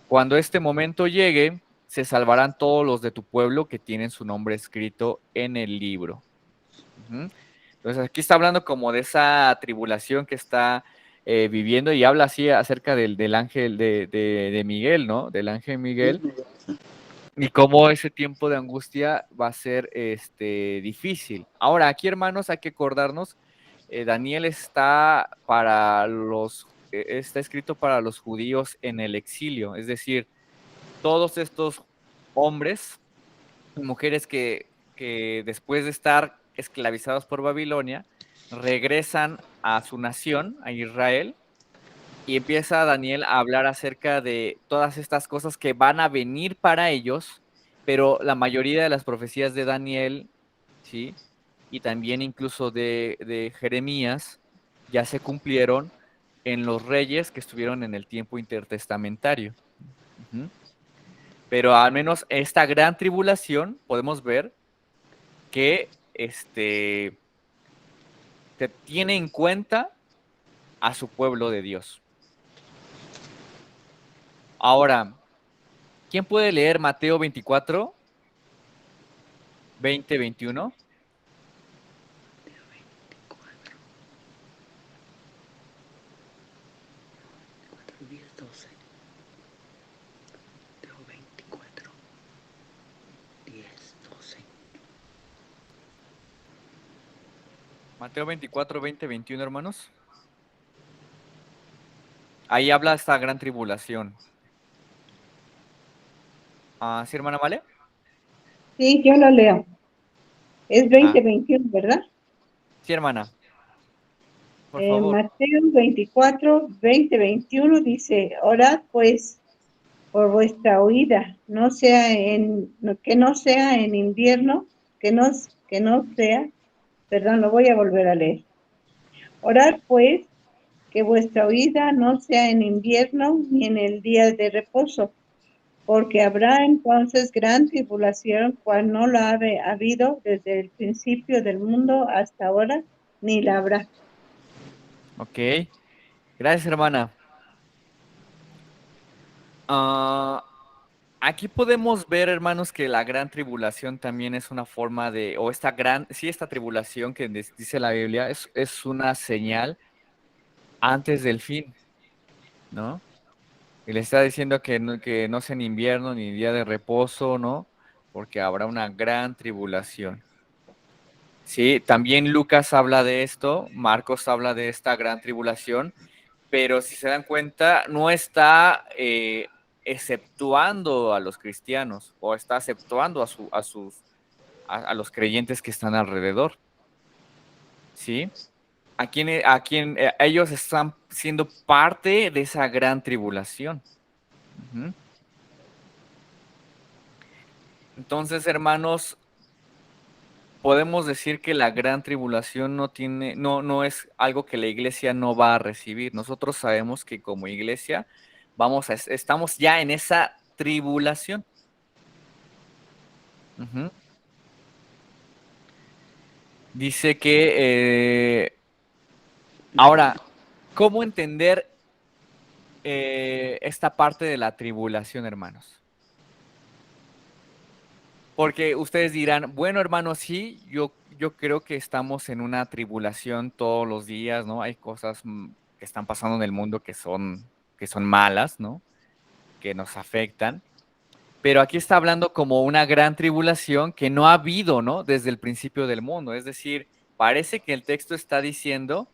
Cuando este momento llegue, se salvarán todos los de tu pueblo que tienen su nombre escrito en el libro. Ujú. Entonces aquí está hablando como de esa tribulación que está viviendo y habla así acerca del ángel de Miguel, ¿no? Del ángel Miguel y cómo ese tiempo de angustia va a ser difícil. Ahora, aquí, hermanos, hay que acordarnos, Daniel está escrito para los judíos en el exilio, es decir, todos estos hombres y mujeres que después de estar esclavizados por Babilonia, regresan a su nación, a Israel, y empieza Daniel a hablar acerca de todas estas cosas que van a venir para ellos, pero la mayoría de las profecías de Daniel, ¿sí? Y también incluso de Jeremías, ya se cumplieron en los reyes que estuvieron en el tiempo intertestamentario. Ujú. Pero al menos esta gran tribulación podemos ver que se tiene en cuenta a su pueblo de Dios. Ahora, ¿quién puede leer Mateo 24, 20, 21? Mateo 24, 20, 21, hermanos. Ahí habla esta gran tribulación. ¿Sí, hermana Vale? Sí, yo lo leo. Es Ah, 20-21, ¿verdad? sí, hermana, por favor. Mateo 24, 20-21 dice, orad pues por vuestra huida, que no sea en invierno, que no sea, perdón, lo voy a volver a leer. Orad pues que vuestra huida no sea en invierno ni en el día de reposo, porque habrá entonces gran tribulación, cual no la ha habido desde el principio del mundo hasta ahora, ni la habrá. Ok. Gracias, hermana. Aquí podemos ver, hermanos, que la gran tribulación también es una forma de, o esta tribulación que dice la Biblia es una señal antes del fin, ¿no? Y le está diciendo que no sea en invierno ni día de reposo, ¿no? Porque habrá una gran tribulación. Sí, también Lucas habla de esto, Marcos habla de esta gran tribulación, pero si se dan cuenta, no está exceptuando a los cristianos o está exceptuando a los creyentes que están alrededor, ¿sí? Ellos están siendo parte de esa gran tribulación. Ujú. Entonces, hermanos, podemos decir que la gran tribulación no es algo que la iglesia no va a recibir. Nosotros sabemos que como iglesia estamos ya en esa tribulación. Ujú. Dice que ahora, ¿cómo entender esta parte de la tribulación, hermanos? Porque ustedes dirán, bueno, hermanos, sí, yo creo que estamos en una tribulación todos los días, ¿no? Hay cosas que están pasando en el mundo que son malas, ¿no? Que nos afectan. Pero aquí está hablando como una gran tribulación que no ha habido, ¿no? Desde el principio del mundo. Es decir, parece que el texto está diciendo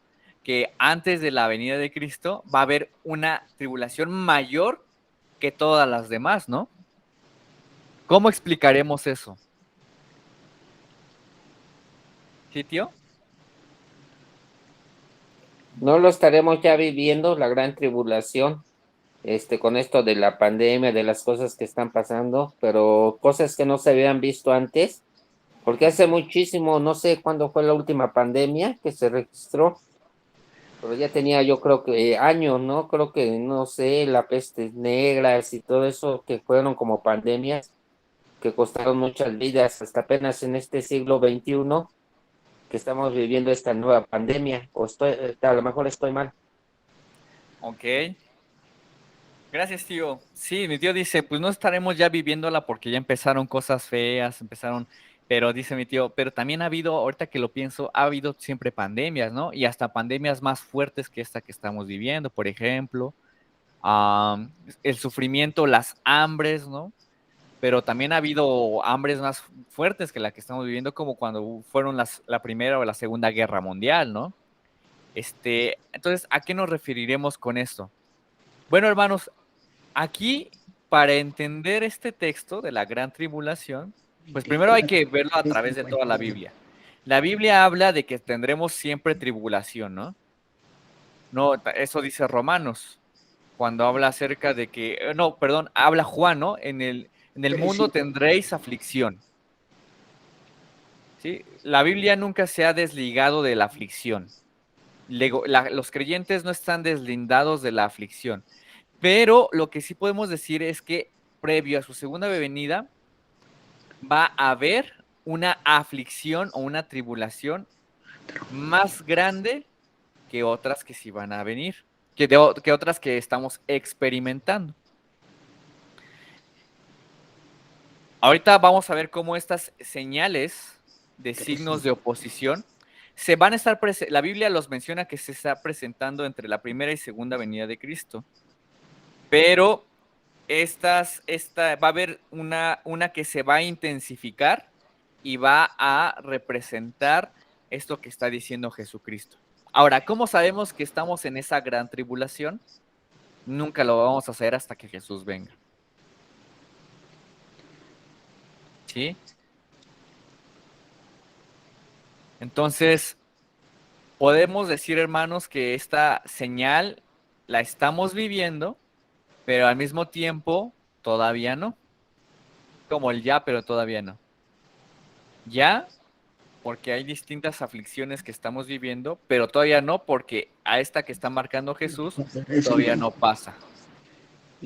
que antes de la venida de Cristo va a haber una tribulación mayor que todas las demás, ¿no? ¿Cómo explicaremos eso? ¿Sí, tío? ¿No lo estaremos ya viviendo, la gran tribulación, con esto de la pandemia, de las cosas que están pasando, pero cosas que no se habían visto antes? Porque hace muchísimo, no sé cuándo fue la última pandemia que se registró, pero ya tenía yo creo que años, ¿no? Creo que, no sé, la peste negra y todo eso que fueron como pandemias que costaron muchas vidas, hasta apenas en este siglo XXI que estamos viviendo esta nueva pandemia, o a lo mejor estoy mal. Ok. Gracias, tío. Sí, mi tío dice, pues no estaremos ya viviéndola porque ya empezaron cosas feas, pero dice mi tío, pero también ha habido, ahorita que lo pienso, ha habido siempre pandemias, ¿no? Y hasta pandemias más fuertes que esta que estamos viviendo, por ejemplo, el sufrimiento, las hambres, ¿no? Pero también ha habido hambres más fuertes que la que estamos viviendo, como cuando fueron la Primera o la Segunda Guerra Mundial, ¿no? Entonces, ¿a qué nos referiremos con esto? Bueno, hermanos, aquí, para entender este texto de la gran tribulación, pues primero hay que verlo a través de toda la Biblia. La Biblia habla de que tendremos siempre tribulación, ¿no? No, eso dice Romanos, cuando habla acerca de que, no, perdón, habla Juan, ¿no? En el mundo tendréis aflicción, ¿sí? La Biblia nunca se ha desligado de la aflicción. Los creyentes no están deslindados de la aflicción. Pero lo que sí podemos decir es que previo a su segunda venida va a haber una aflicción o una tribulación más grande que otras que sí van a venir, que otras que estamos experimentando. Ahorita vamos a ver cómo estas señales de signos de oposición se van a estar, la Biblia los menciona que se está presentando entre la primera y segunda venida de Cristo, pero va a haber una que se va a intensificar y va a representar esto que está diciendo Jesucristo. Ahora, ¿cómo sabemos que estamos en esa gran tribulación? Nunca lo vamos a hacer hasta que Jesús venga. ¿Sí? Entonces, podemos decir, hermanos, que esta señal la estamos viviendo, pero al mismo tiempo todavía no. Como el ya, pero todavía no. Ya porque hay distintas aflicciones que estamos viviendo, pero todavía no, porque a esta que está marcando Jesús todavía no pasa.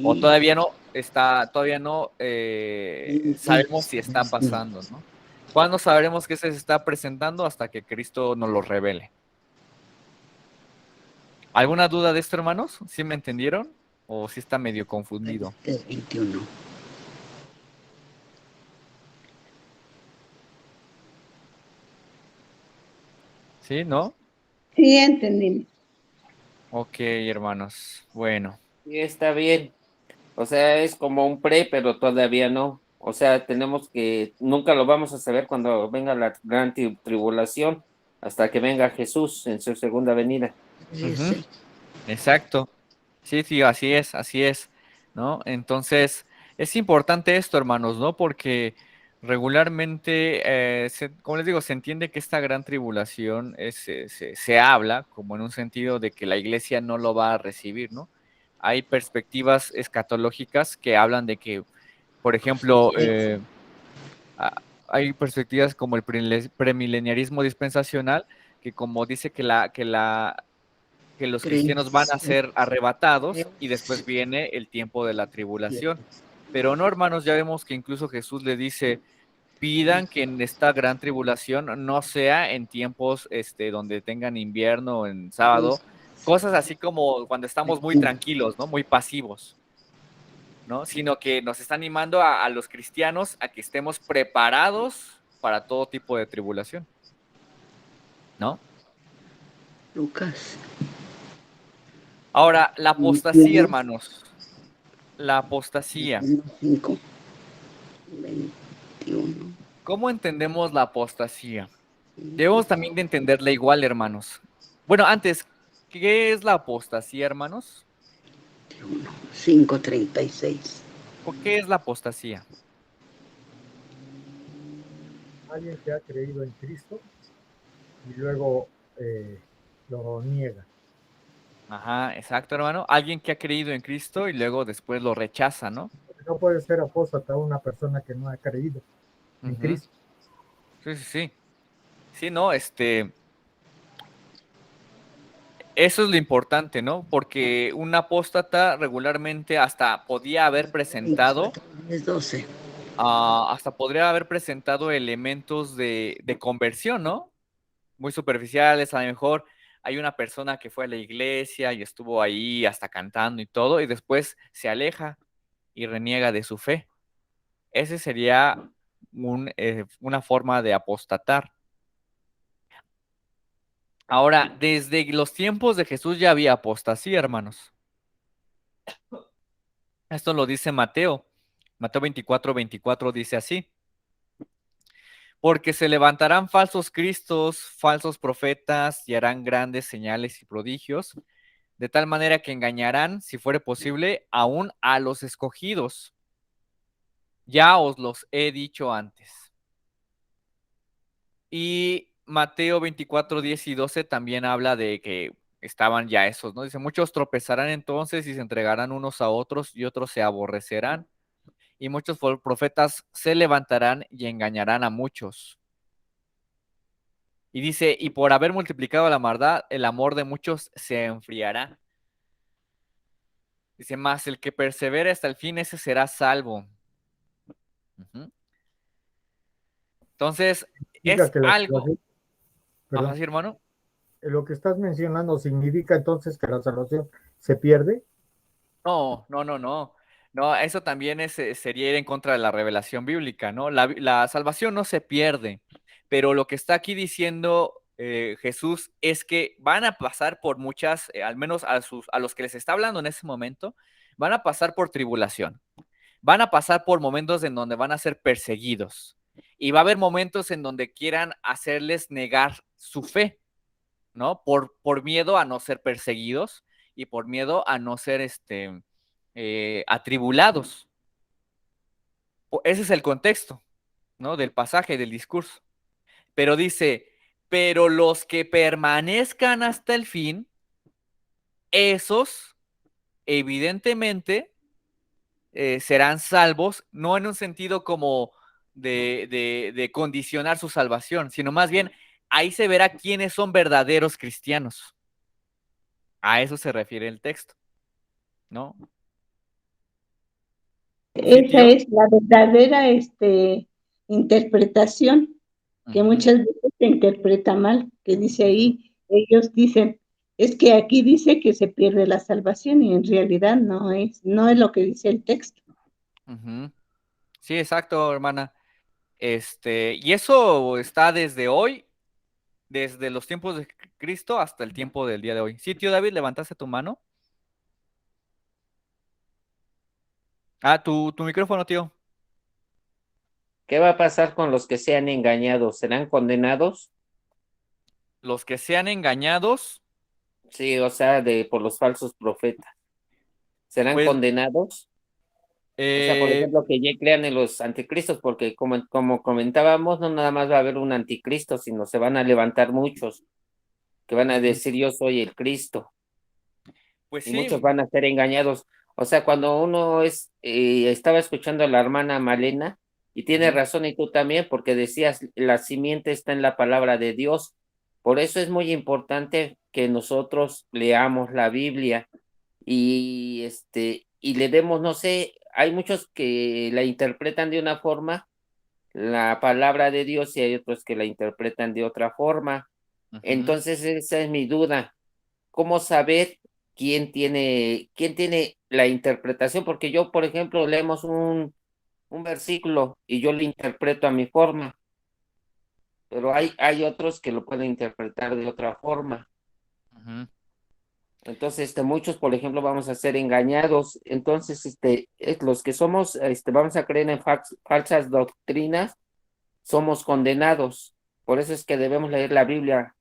O todavía no sabemos si está pasando, ¿no? ¿Cuándo sabremos que se está presentando? Hasta que Cristo nos lo revele. ¿Alguna duda de esto, hermanos? ¿Sí me entendieron? ¿O sí está medio confundido? 21. ¿Sí? ¿No? Sí, entendí. Ok, hermanos. Bueno. Sí, está bien. O sea, es como un pre, pero todavía no. O sea, nunca lo vamos a saber cuando venga la gran tribulación, hasta que venga Jesús en su segunda venida. Ujú. Exacto. Sí, sí, así es, ¿no? Entonces, es importante esto, hermanos, ¿no? Porque regularmente, como les digo, se entiende que esta gran tribulación se habla como en un sentido de que la iglesia no lo va a recibir, ¿no? Hay perspectivas escatológicas que hablan de que, por ejemplo, hay perspectivas como el premileniarismo dispensacional, que como dice que los cristianos van a ser arrebatados y después viene el tiempo de la tribulación. Pero no, hermanos, ya vemos que incluso Jesús le dice, pidan que en esta gran tribulación no sea en tiempos donde tengan invierno o en sábado, cosas así como cuando estamos muy tranquilos, ¿no? Muy pasivos, ¿no? Sino que nos está animando a los cristianos a que estemos preparados para todo tipo de tribulación, ¿no? Lucas. Ahora, la apostasía, hermanos. La apostasía. 5. 21. ¿Cómo entendemos la apostasía? Debemos también de entenderla igual, hermanos. Bueno, antes, ¿qué es la apostasía, hermanos? 5:36. ¿O qué es la apostasía? Alguien que ha creído en Cristo y luego lo niega. Ajá, exacto, hermano. Alguien que ha creído en Cristo y luego después lo rechaza, ¿no? No puede ser apóstata una persona que no ha creído en Ujú. Cristo. Sí, sí, sí. Sí, no, eso es lo importante, ¿no? Porque un apóstata regularmente Es 12. hasta podría haber presentado elementos de conversión, ¿no? Muy superficiales, a lo mejor hay una persona que fue a la iglesia y estuvo ahí hasta cantando y todo, y después se aleja y reniega de su fe. Ese sería una forma de apostatar. Ahora, desde los tiempos de Jesús ya había apostasía, hermanos. Esto lo dice Mateo. Mateo 24:24 dice así. Porque se levantarán falsos cristos, falsos profetas y harán grandes señales y prodigios, de tal manera que engañarán, si fuere posible, aún a los escogidos. Ya os los he dicho antes. Y Mateo 24:10 y 12 también habla de que estaban ya esos, ¿no? Dice, muchos tropezarán entonces y se entregarán unos a otros y otros se aborrecerán. Y muchos profetas se levantarán y engañarán a muchos. Y dice, y por haber multiplicado la maldad, el amor de muchos se enfriará. Dice, más el que persevere hasta el fin, ese será salvo. Ujú. Entonces, Significa es que la algo. salvación, Ajá, perdón, sí, hermano. lo que estás mencionando significa entonces que la salvación se pierde. No, no, no, no. No, eso también sería ir en contra de la revelación bíblica, ¿no? La salvación no se pierde, pero lo que está aquí diciendo Jesús es que van a pasar por muchas, al menos a los que les está hablando en ese momento, van a pasar por tribulación. Van a pasar por momentos en donde van a ser perseguidos y va a haber momentos en donde quieran hacerles negar su fe, ¿no? Por miedo a no ser perseguidos y por miedo a no ser atribulados. Ese es el contexto, ¿no? Del pasaje, del discurso. Pero dice, pero los que permanezcan hasta el fin, esos evidentemente serán salvos, no en un sentido como de condicionar su salvación, sino más bien ahí se verá quiénes son verdaderos cristianos. A eso se refiere el texto, ¿no? ¿Sí, Esa tío? es la verdadera interpretación, que Ujú, muchas veces se interpreta mal, que dice ahí, ellos dicen, es que aquí dice que se pierde la salvación y en realidad no es lo que dice el texto. ujú. Sí, exacto, hermana. Y eso está desde hoy, desde los tiempos de Cristo hasta el tiempo del día de hoy. Sí, tío David, levantaste tu mano. Ah, tu micrófono, tío. ¿Qué va a pasar con los que sean engañados? ¿Serán condenados? Los que sean engañados, Sí, o sea, por los falsos profetas. ¿Serán pues, condenados? O sea, por eh, ejemplo, que ya crean en los anticristos, porque como comentábamos, no nada más va a haber un anticristo, sino se van a levantar muchos que van a ujú, decir yo soy el Cristo, pues y sí, muchos van a ser engañados. O sea, cuando uno estaba escuchando a la hermana Malena, y tiene ujú, razón, y tú también, porque decías, la simiente está en la palabra de Dios. Por eso es muy importante que nosotros leamos la Biblia y le demos, no sé, hay muchos que la interpretan de una forma, la palabra de Dios, y hay otros que la interpretan de otra forma. ujú, Entonces, esa es mi duda. ¿Cómo saber quién tiene la interpretación? Porque yo, por ejemplo, leemos un versículo y yo lo interpreto a mi forma, pero hay otros que lo pueden interpretar de otra forma. ujú. Entonces, muchos, por ejemplo, vamos a ser engañados. Entonces, los que somos, vamos a creer en falsas doctrinas, somos condenados. Por eso es que debemos leer la Biblia,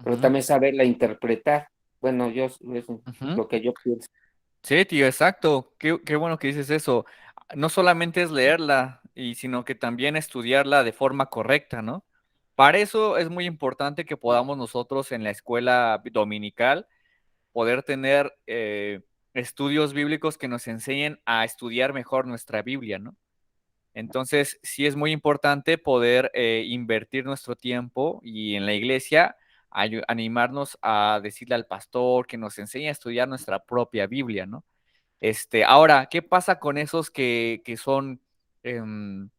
pero Ujú, también saberla interpretar. Bueno, es ujú. lo que yo pienso. Sí, tío, exacto. Qué bueno que dices eso. No solamente es leerla, sino que también estudiarla de forma correcta, ¿no? Para eso es muy importante que podamos nosotros en la escuela dominical poder tener estudios bíblicos que nos enseñen a estudiar mejor nuestra Biblia, ¿no? Entonces, sí es muy importante poder invertir nuestro tiempo y en la iglesia animarnos a decirle al pastor que nos enseñe a estudiar nuestra propia Biblia, ¿no? Ahora, ¿qué pasa con esos que son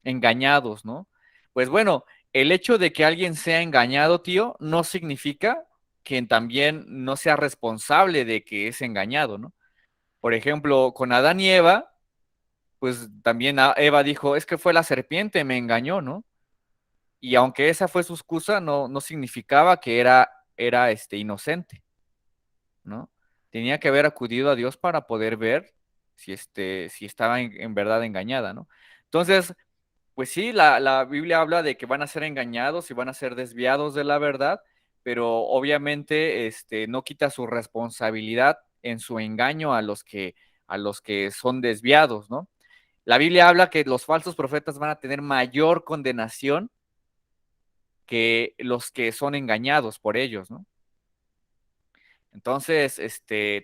engañados, ¿no? Pues bueno, el hecho de que alguien sea engañado, tío, no significa que también no sea responsable de que es engañado, ¿no? Por ejemplo, con Adán y Eva, pues también Eva dijo, es que fue la serpiente, me engañó, ¿no? Y aunque esa fue su excusa, no significaba que era inocente, ¿no? Tenía que haber acudido a Dios para poder ver si estaba en verdad engañada, ¿no? Entonces, pues sí, la Biblia habla de que van a ser engañados y van a ser desviados de la verdad, pero obviamente no quita su responsabilidad en su engaño a los que son desviados, ¿no? La Biblia habla que los falsos profetas van a tener mayor condenación que los que son engañados por ellos, ¿no? Entonces,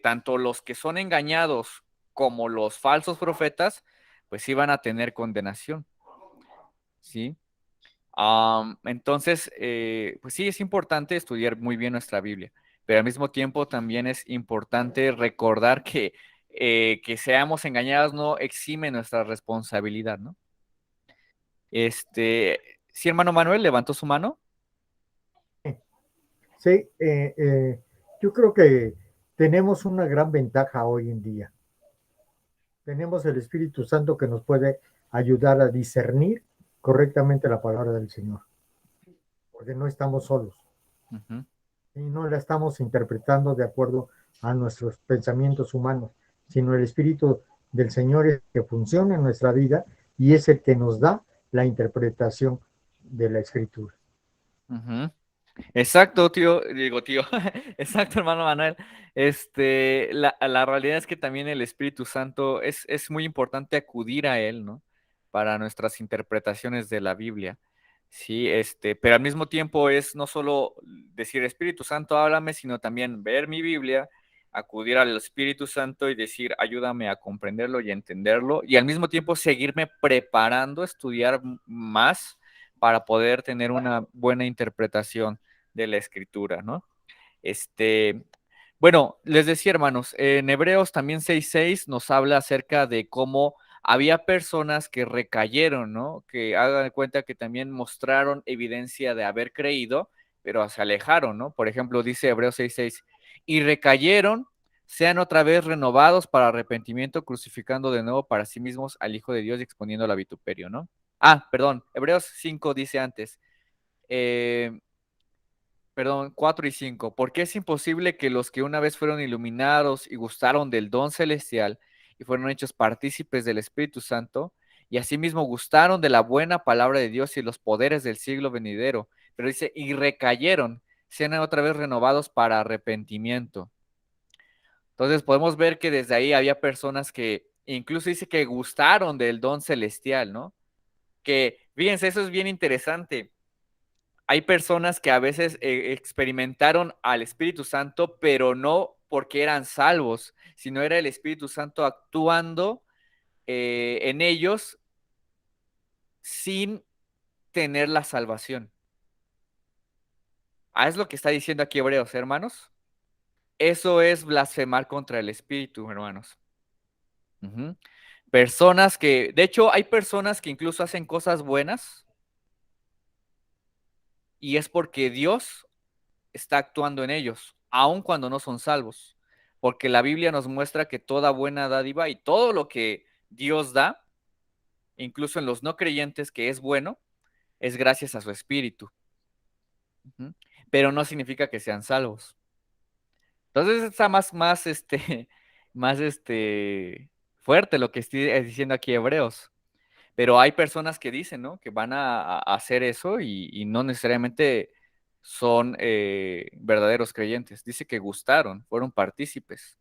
tanto los que son engañados como los falsos profetas, pues sí van a tener condenación, ¿sí? Entonces, pues sí, es importante estudiar muy bien nuestra Biblia, pero al mismo tiempo también es importante recordar que seamos engañados no exime nuestra responsabilidad, ¿no? Sí, hermano Manuel, levantó su mano. Sí, yo creo que tenemos una gran ventaja hoy en día. Tenemos el Espíritu Santo que nos puede ayudar a discernir correctamente la palabra del Señor, porque no estamos solos Ujú, y no la estamos interpretando de acuerdo a nuestros pensamientos humanos, sino el Espíritu del Señor es el que funciona en nuestra vida y es el que nos da la interpretación de la Escritura. ujú. Exacto, tío, digo tío, exacto, hermano Manuel. La realidad es que también el Espíritu Santo es muy importante acudir a él, ¿no? Para nuestras interpretaciones de la Biblia. Sí, pero al mismo tiempo es no solo decir Espíritu Santo, háblame, sino también ver mi Biblia acudir al Espíritu Santo y decir, ayúdame a comprenderlo y entenderlo, y al mismo tiempo seguirme preparando, estudiar más para poder tener una buena interpretación de la Escritura, ¿no? Bueno, les decía, hermanos, en Hebreos también 6:6 nos habla acerca de cómo había personas que recayeron, ¿no? Que hagan de cuenta que también mostraron evidencia de haber creído, pero se alejaron, ¿no? Por ejemplo, dice Hebreos 6:6, y recayeron, sean otra vez renovados para arrepentimiento, crucificando de nuevo para sí mismos al Hijo de Dios y exponiendo al vituperio, ¿no? Ah, perdón, Hebreos 5 dice antes, eh, perdón, 4 y 5, porque es imposible que los que una vez fueron iluminados y gustaron del don celestial y fueron hechos partícipes del Espíritu Santo, y asimismo gustaron de la buena palabra de Dios y los poderes del siglo venidero, pero dice, y recayeron, sean otra vez renovados para arrepentimiento. Entonces podemos ver que desde ahí había personas que incluso dice que gustaron del don celestial, ¿no? Que, fíjense, eso es bien interesante. Hay personas que a veces experimentaron al Espíritu Santo, pero no porque eran salvos, sino era el Espíritu Santo actuando en ellos sin tener la salvación. Es lo que está diciendo aquí Hebreos, hermanos. Eso es blasfemar contra el Espíritu, hermanos. Personas que, de hecho, hay personas que incluso hacen cosas buenas y es porque Dios está actuando en ellos, aun cuando no son salvos. Porque la Biblia nos muestra que toda buena dádiva y todo lo que Dios da, incluso en los no creyentes, que es bueno, es gracias a su Espíritu. Pero no significa que sean salvos. Entonces está más fuerte lo que estoy diciendo aquí Hebreos. Pero hay personas que dicen, ¿no? Que van a hacer eso y no necesariamente son verdaderos creyentes. Dice que gustaron, fueron partícipes,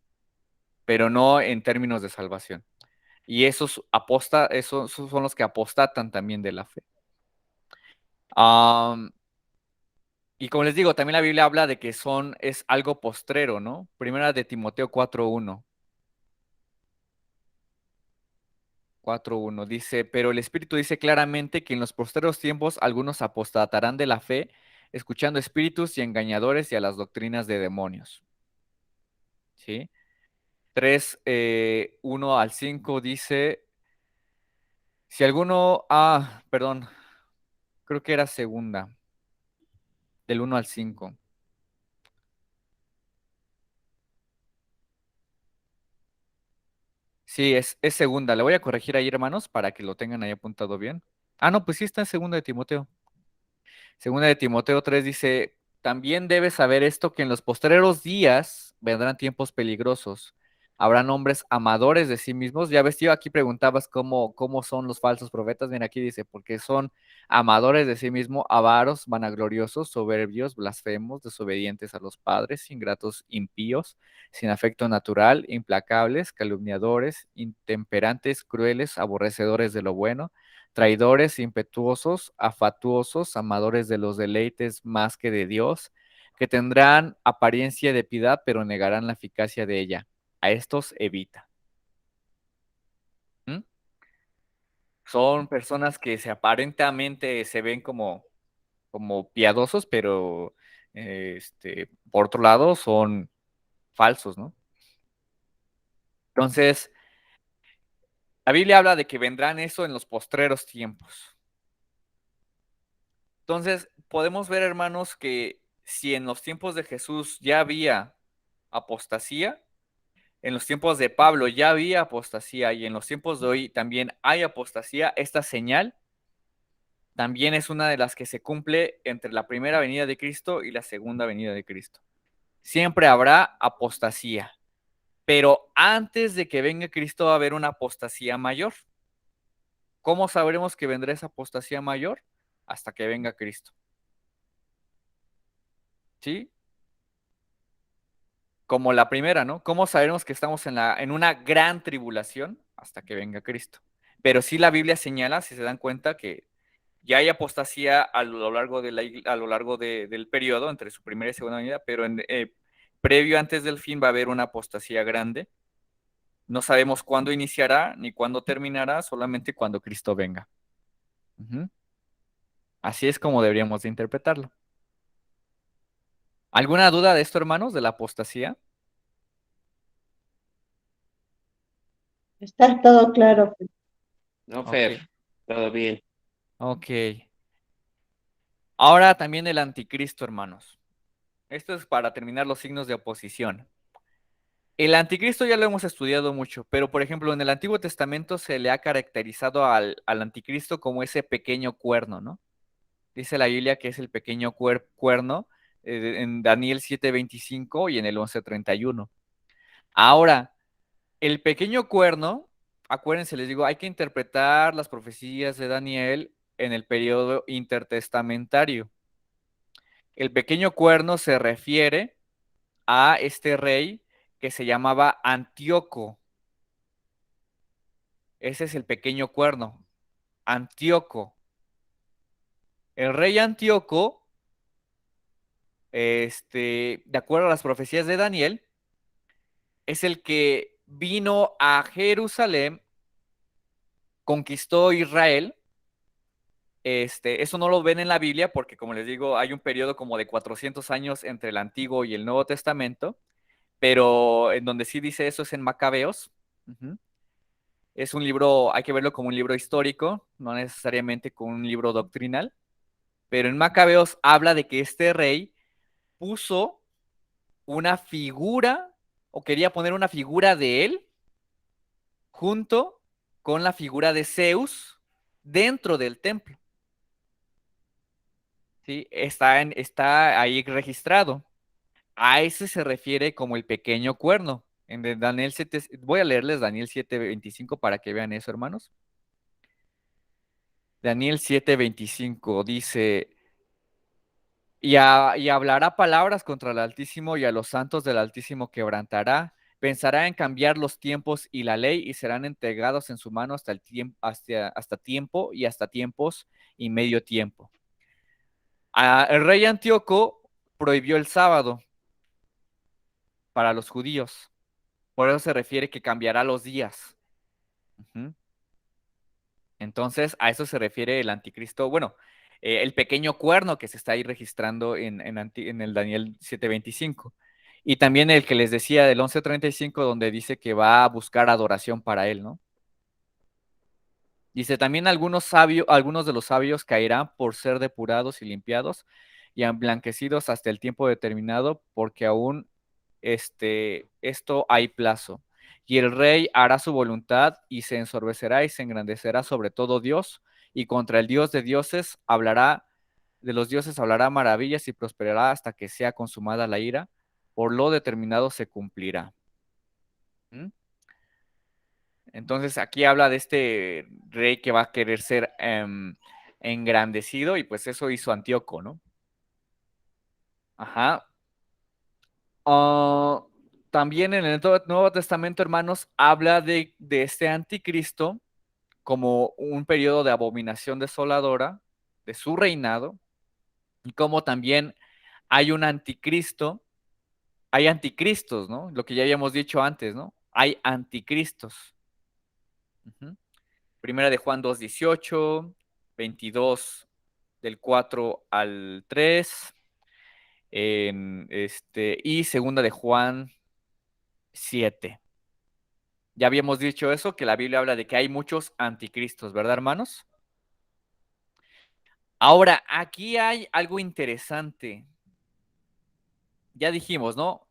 pero no en términos de salvación. Y esos son los que apostatan también de la fe. Y como les digo, también la Biblia habla de que es algo postrero, ¿no? Primera de Timoteo 4:1. 4:1 dice, pero el Espíritu dice claramente que en los postreros tiempos algunos apostatarán de la fe, escuchando espíritus y engañadores y a las doctrinas de demonios. ¿Sí? 3, 1 al 5 dice, si alguno, perdón, creo que era segunda, del 1 al 5. Sí, es segunda. Le voy a corregir ahí, hermanos, para que lo tengan ahí apuntado bien. No, pues sí está en segunda de Timoteo. Segunda de Timoteo 3 dice, también debes saber esto, que en los postreros días vendrán tiempos peligrosos. Habrán hombres amadores de sí mismos. Ya ves, tío, aquí preguntabas cómo son los falsos profetas. Mira, aquí dice, porque son amadores de sí mismos, avaros, vanagloriosos, soberbios, blasfemos, desobedientes a los padres, ingratos, impíos, sin afecto natural, implacables, calumniadores, intemperantes, crueles, aborrecedores de lo bueno, traidores, impetuosos, afatuosos, amadores de los deleites más que de Dios, que tendrán apariencia de piedad, pero negarán la eficacia de ella. A estos evita. ¿Mm? Son personas que aparentemente se ven como piadosos, pero por otro lado son falsos, ¿no? Entonces, la Biblia habla de que vendrán eso en los postreros tiempos. Entonces, podemos ver, hermanos, que si en los tiempos de Jesús ya había apostasía, en los tiempos de Pablo ya había apostasía y en los tiempos de hoy también hay apostasía, esta señal también es una de las que se cumple entre la primera venida de Cristo y la segunda venida de Cristo. Siempre habrá apostasía, pero antes de que venga Cristo va a haber una apostasía mayor. ¿Cómo sabremos que vendrá esa apostasía mayor? Hasta que venga Cristo. ¿Sí? Como la primera, ¿no? ¿Cómo sabemos que estamos en una gran tribulación? Hasta que venga Cristo. Pero sí la Biblia señala, si se dan cuenta, que ya hay apostasía a lo largo del periodo entre su primera y segunda venida, pero previo antes del fin va a haber una apostasía grande. No sabemos cuándo iniciará ni cuándo terminará, solamente cuando Cristo venga. Ujú. Así es como deberíamos de interpretarlo. ¿Alguna duda de esto, hermanos, de la apostasía? Está todo claro. No, Ok, Fer, todo bien. ok. Ahora también el anticristo, hermanos. Esto es para terminar los signos de oposición. El anticristo ya lo hemos estudiado mucho, pero por ejemplo en el Antiguo Testamento se le ha caracterizado al anticristo como ese pequeño cuerno, ¿no? Dice la Biblia que es el pequeño cuerno en Daniel 7:25 y en el 11:31. Ahora, el pequeño cuerno, acuérdense, les digo, hay que interpretar las profecías de Daniel en el periodo intertestamentario. El pequeño cuerno se refiere a este rey que se llamaba Antíoco. Ese es el pequeño cuerno, Antíoco. El rey Antíoco, de acuerdo a las profecías de Daniel, es el que vino a Jerusalén, conquistó Israel. Eso no lo ven en la Biblia porque, como les digo, hay un periodo como de 400 años entre el Antiguo y el Nuevo Testamento, pero en donde sí dice eso es en Macabeos. Ujú. Es un libro, hay que verlo como un libro histórico, no necesariamente como un libro doctrinal, pero en Macabeos habla de que este rey puso una figura o quería poner una figura de él junto con la figura de Zeus dentro del templo. ¿Sí? Está ahí registrado. A ese se refiere como el pequeño cuerno. Daniel 7, voy a leerles Daniel 7:25 para que vean eso, hermanos. Daniel 7:25 dice, y hablará palabras contra el Altísimo y a los santos del Altísimo quebrantará. Pensará en cambiar los tiempos y la ley y serán entregados en su mano hasta el tiempo, hasta tiempo y hasta tiempos y medio tiempo. El rey Antíoco prohibió el sábado para los judíos. Por eso se refiere que cambiará los días. Ujú. Entonces, a eso se refiere el anticristo. Bueno, el pequeño cuerno que se está ahí registrando en el Daniel 7:25. Y también el que les decía del 11:35, donde dice que va a buscar adoración para él, ¿no? Dice, también algunos de los sabios caerán por ser depurados y limpiados y emblanquecidos hasta el tiempo determinado, porque aún esto hay plazo. Y el rey hará su voluntad y se ensorbecerá y se engrandecerá sobre todo Dios, y contra el Dios de dioses hablará, de los dioses hablará maravillas y prosperará hasta que sea consumada la ira, por lo determinado se cumplirá. ¿Mm? Entonces aquí habla de este rey que va a querer ser engrandecido y pues eso hizo Antíoco, ¿no? Ajá. Ah, también en el Nuevo Testamento, hermanos, habla de este anticristo como un periodo de abominación desoladora de su reinado y como también hay un anticristo, hay anticristos, ¿no? Lo que ya habíamos dicho antes, ¿no? Hay anticristos. Ujú. Primera de Juan 2:18, 22 del 4 al 3, y segunda de Juan 7. Ya habíamos dicho eso, que la Biblia habla de que hay muchos anticristos, ¿verdad, hermanos? Ahora, aquí hay algo interesante. Ya dijimos, ¿no?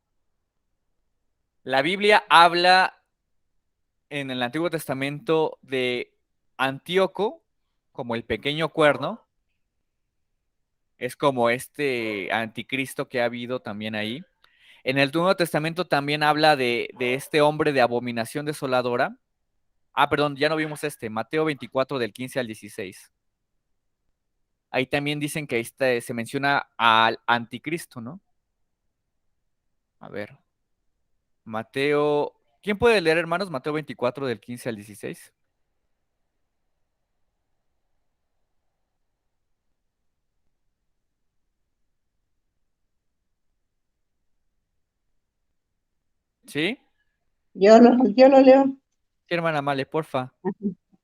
La Biblia habla en el Antiguo Testamento de Antíoco como el pequeño cuerno. Es como este anticristo que ha habido también ahí. En el Nuevo Testamento también habla de este hombre de abominación desoladora. Ah, perdón, ya no vimos Mateo 24 del 15 al 16. Ahí también dicen que se menciona al anticristo, ¿no? A ver, Mateo, ¿quién puede leer, hermanos? Mateo 24 del 15 al 16. ¿Sí? Yo lo leo. Sí, hermana Male, porfa.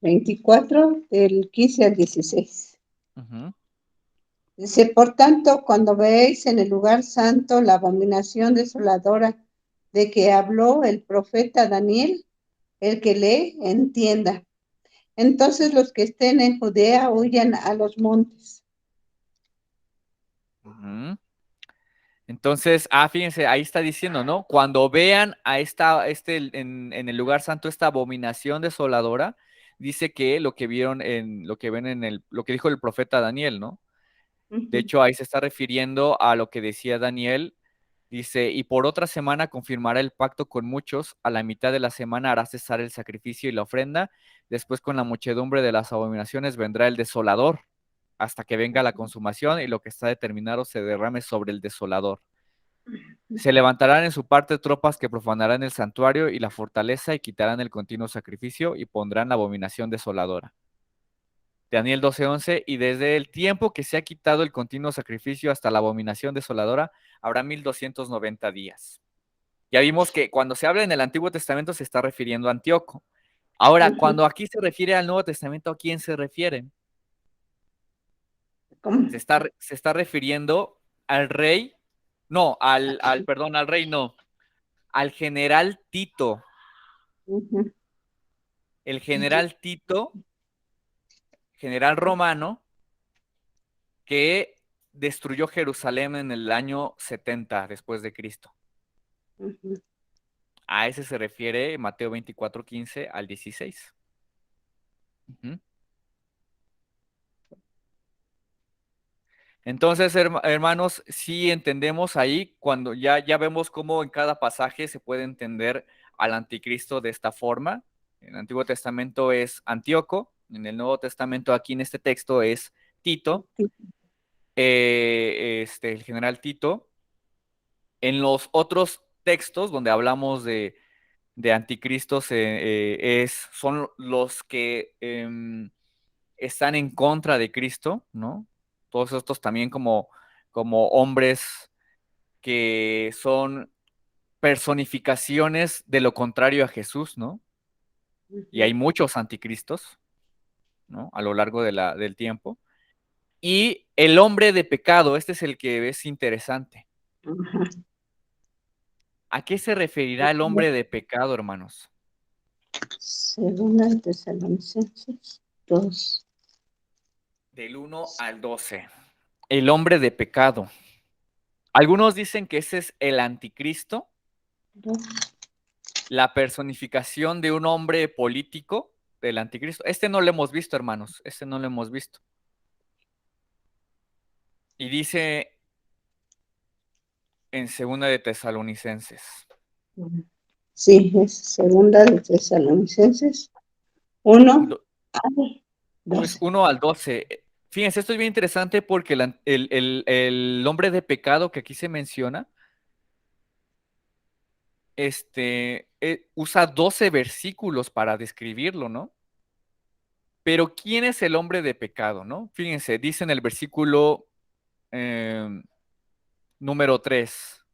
24, del 15 al 16. Ujú. Dice, por tanto, cuando veáis en el lugar santo la abominación desoladora de que habló el profeta Daniel, el que lee, entienda. Entonces los que estén en Judea huyan a los montes. Ujú. Entonces, fíjense, ahí está diciendo, ¿no? Cuando vean a en el lugar santo esta abominación desoladora, dice que lo que vieron lo que ven lo que dijo el profeta Daniel, ¿no? De hecho, ahí se está refiriendo a lo que decía Daniel. Dice, y por otra semana confirmará el pacto con muchos, a la mitad de la semana hará cesar el sacrificio y la ofrenda, después con la muchedumbre de las abominaciones vendrá el desolador, hasta que venga la consumación y lo que está determinado se derrame sobre el desolador. Se levantarán en su parte tropas que profanarán el santuario y la fortaleza y quitarán el continuo sacrificio y pondrán la abominación desoladora. Daniel 12:11, y desde el tiempo que se ha quitado el continuo sacrificio hasta la abominación desoladora, habrá 1290 días. Ya vimos que cuando se habla en el Antiguo Testamento se está refiriendo a Antíoco. Ahora, cuando aquí se refiere al Nuevo Testamento, ¿a quién se refiere? ¿Cómo? Se está refiriendo al rey, no, perdón, al rey no, al general Tito. Ujú. El general Tito, general romano, que destruyó Jerusalén en el año 70 después de Cristo. Ujú. A ese se refiere Mateo 24:15 al 16. Ujú. Entonces, hermanos, sí entendemos ahí cuando ya vemos cómo en cada pasaje se puede entender al anticristo de esta forma. En el Antiguo Testamento es Antíoco, en el Nuevo Testamento aquí en este texto es Tito, el general Tito. En los otros textos donde hablamos de anticristos son los que están en contra de Cristo, ¿no? Todos estos también como hombres que son personificaciones de lo contrario a Jesús, ¿no? Y hay muchos anticristos, ¿no? A lo largo del tiempo. Y el hombre de pecado, este es el que es interesante. Ajá. ¿A qué se referirá el hombre de pecado, hermanos? Segunda de Tesalonicenses 2. Del 1 al 12. El hombre de pecado. Algunos dicen que ese es el anticristo, la personificación de un hombre político del anticristo. Este no lo hemos visto, hermanos, este no lo hemos visto. Y dice en segunda de Tesalonicenses. Sí, es segunda de Tesalonicenses 1 al Es 12. 1 al 12. Fíjense, esto es bien interesante porque el hombre de pecado que aquí se menciona, usa 12 versículos para describirlo, ¿no? Pero ¿quién es el hombre de pecado, no? Fíjense, dice en el versículo número 3,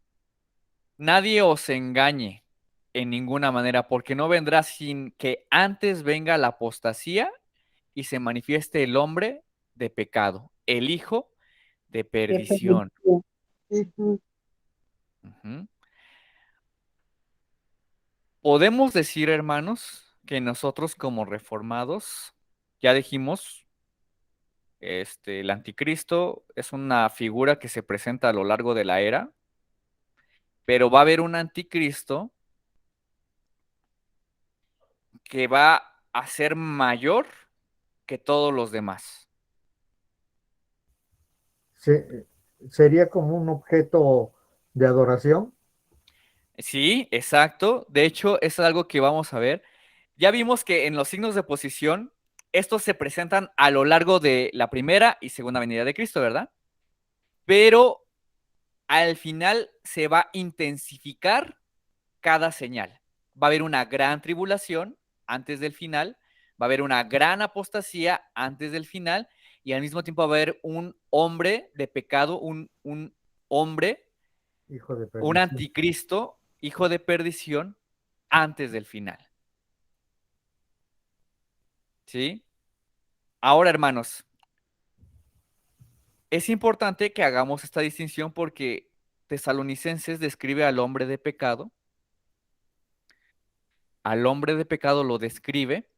nadie os engañe en ninguna manera, porque no vendrá sin que antes venga la apostasía y se manifieste el hombre de pecado, el hijo de De perdición. perdición. Ujú. Ujú. Podemos decir, hermanos, que nosotros como reformados, ya dijimos, el anticristo es una figura que se presenta a lo largo de la era, pero va a haber un anticristo que va a ser mayor que todos los demás. Sería como un objeto de adoración. Sí, exacto. De hecho, es algo que vamos a ver. Ya vimos que en los signos de posición, estos se presentan a lo largo de la primera y segunda venida de Cristo, ¿verdad? Pero al final se va a intensificar cada señal. Va a haber una gran tribulación antes del final, va a haber una gran apostasía antes del final, y al mismo tiempo va a haber un hombre de pecado, un hombre, Hijo de un perdición. anticristo hijo de perdición antes del final. ¿Sí? Ahora, hermanos, es importante que hagamos esta distinción porque Tesalonicenses describe al hombre de pecado lo describe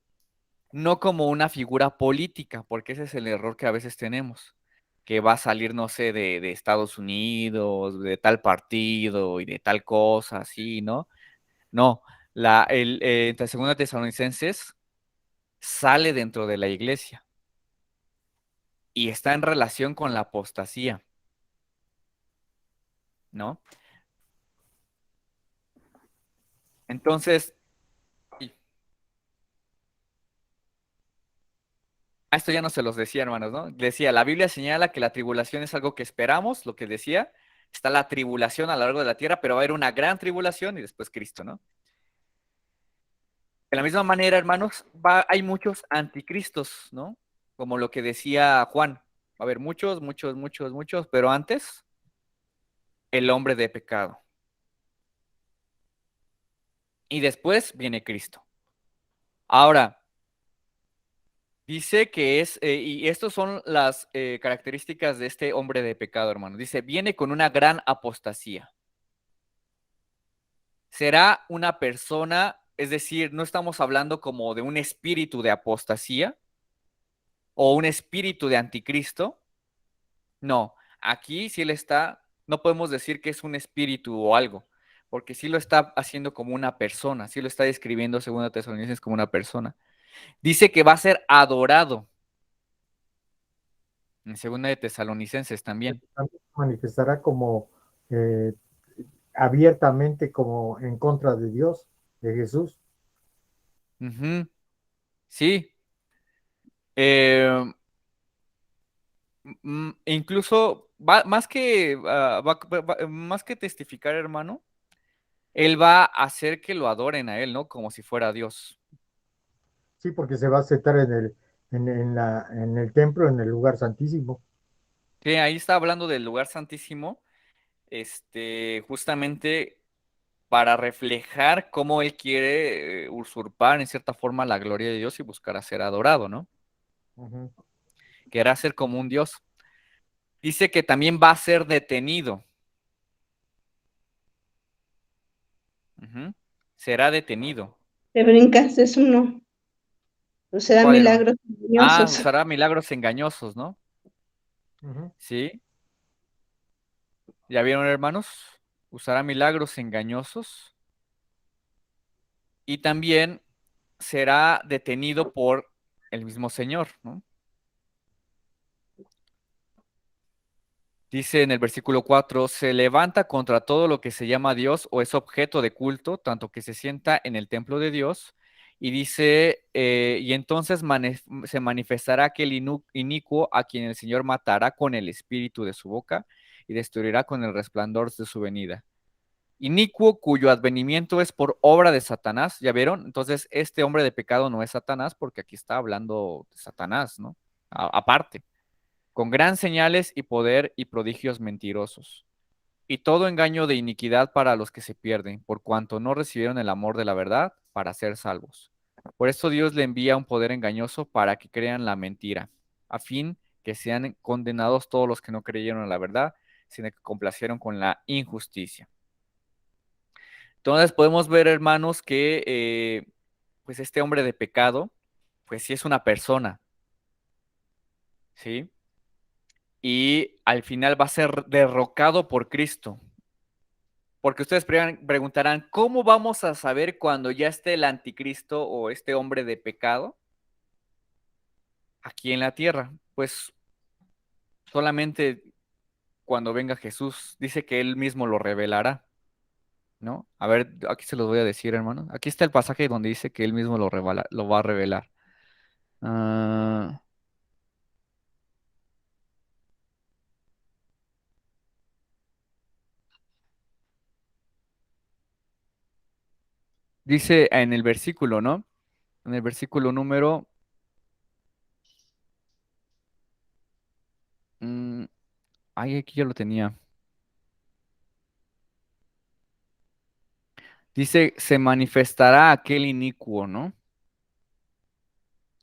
no como una figura política, porque ese es el error que a veces tenemos, que va a salir, no sé, de Estados Unidos, de tal partido y de tal cosa, así, ¿no? No, entre segunda Tesalonicenses sale dentro de la iglesia y está en relación con la apostasía, ¿no? Entonces, esto ya no se los decía, hermanos, ¿no? Decía, la Biblia señala que la tribulación es algo que esperamos, lo que decía, está la tribulación a lo largo de la tierra, pero va a haber una gran tribulación y después Cristo, ¿no? De la misma manera, hermanos, hay muchos anticristos, ¿no? Como lo que decía Juan, va a haber muchos, muchos, muchos, muchos, pero antes, el hombre de pecado. Y después viene Cristo. Ahora, dice que y estas son las características de este hombre de pecado, hermano. Dice, viene con una gran apostasía. Será una persona, es decir, no estamos hablando como de un espíritu de apostasía o un espíritu de anticristo. No, aquí sí él está, no podemos decir que es un espíritu o algo, porque sí lo está haciendo como una persona, sí lo está describiendo según Tesalonicenses como una persona. Dice que va a ser adorado en segunda de Tesalonicenses también. También se manifestará como eh, abiertamente como en contra de Dios, de Jesús. Ujú, sí. Eh, incluso más que testificar, hermano, él va a hacer que lo adoren a él, ¿no? Como si fuera Dios. Sí, porque se va a sentar en el templo, en el lugar santísimo. Sí, ahí está hablando del lugar santísimo, justamente para reflejar cómo él quiere usurpar en cierta forma la gloria de Dios y buscar a ser adorado, ¿no? Ujú. Querrá ser como un Dios. Dice que también va a ser detenido. Ujú. Será detenido. Te brincas, es uno. Usará ¿Cuál, hermano? milagros Ah, engañosos. usará milagros engañosos, ¿no? Ujú. Sí. ¿Ya vieron, hermanos? Usará milagros engañosos y también será detenido por el mismo Señor, ¿no? Dice en el versículo 4, se levanta contra todo lo que se llama Dios o es objeto de culto, tanto que se sienta en el templo de Dios. Y dice, y entonces se manifestará aquel inicuo a quien el Señor matará con el espíritu de su boca y destruirá con el resplandor de su venida. Inicuo cuyo advenimiento es por obra de Satanás, ¿ya vieron? Entonces, este hombre de pecado no es Satanás porque aquí está hablando de Satanás, ¿no? Aparte, con gran señales y poder y prodigios mentirosos. Y todo engaño de iniquidad para los que se pierden, por cuanto no recibieron el amor de la verdad para ser salvos. Por esto Dios le envía un poder engañoso para que crean la mentira, a fin que sean condenados todos los que no creyeron en la verdad, sino que complacieron con la injusticia. Entonces podemos ver, hermanos, que pues este hombre de pecado, pues sí es una persona, ¿sí? Y al final va a ser derrocado por Cristo. Porque ustedes preguntarán, ¿cómo vamos a saber cuando ya esté el anticristo o este hombre de pecado aquí en la tierra? Pues solamente cuando venga Jesús, dice que él mismo lo revelará, ¿no? A ver, aquí se los voy a decir, hermano. Aquí está el pasaje donde dice que él mismo lo va a revelar. Ah, dice en el versículo, ¿no? En el versículo número... mm, ay, aquí ya lo tenía. Dice, se manifestará aquel inicuo, ¿no?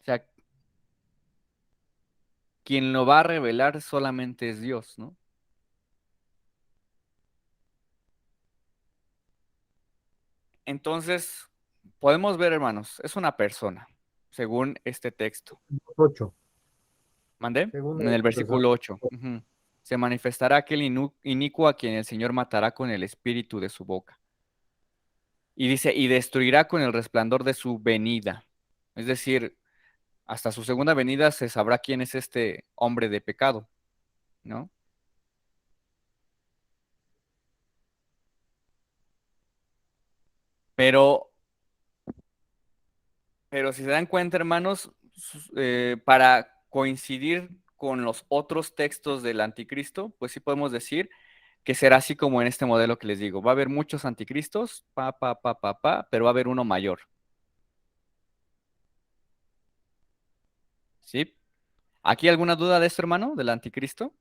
O sea, quien lo va a revelar solamente es Dios, ¿no? Entonces, podemos ver, hermanos, es una persona, según este texto. 8. ¿Mandé? Según En el persona. versículo 8. Ujú. Se manifestará aquel inicuo a quien el Señor matará con el espíritu de su boca. Y dice, y destruirá con el resplandor de su venida. Es decir, hasta su segunda venida se sabrá quién es este hombre de pecado, ¿no? Pero, pero si se dan cuenta, hermanos, para coincidir con los otros textos del anticristo, pues sí podemos decir que será así como en este modelo que les digo. Va a haber muchos anticristos, pero va a haber uno mayor, ¿sí? ¿Aquí alguna duda de esto, hermano, del anticristo?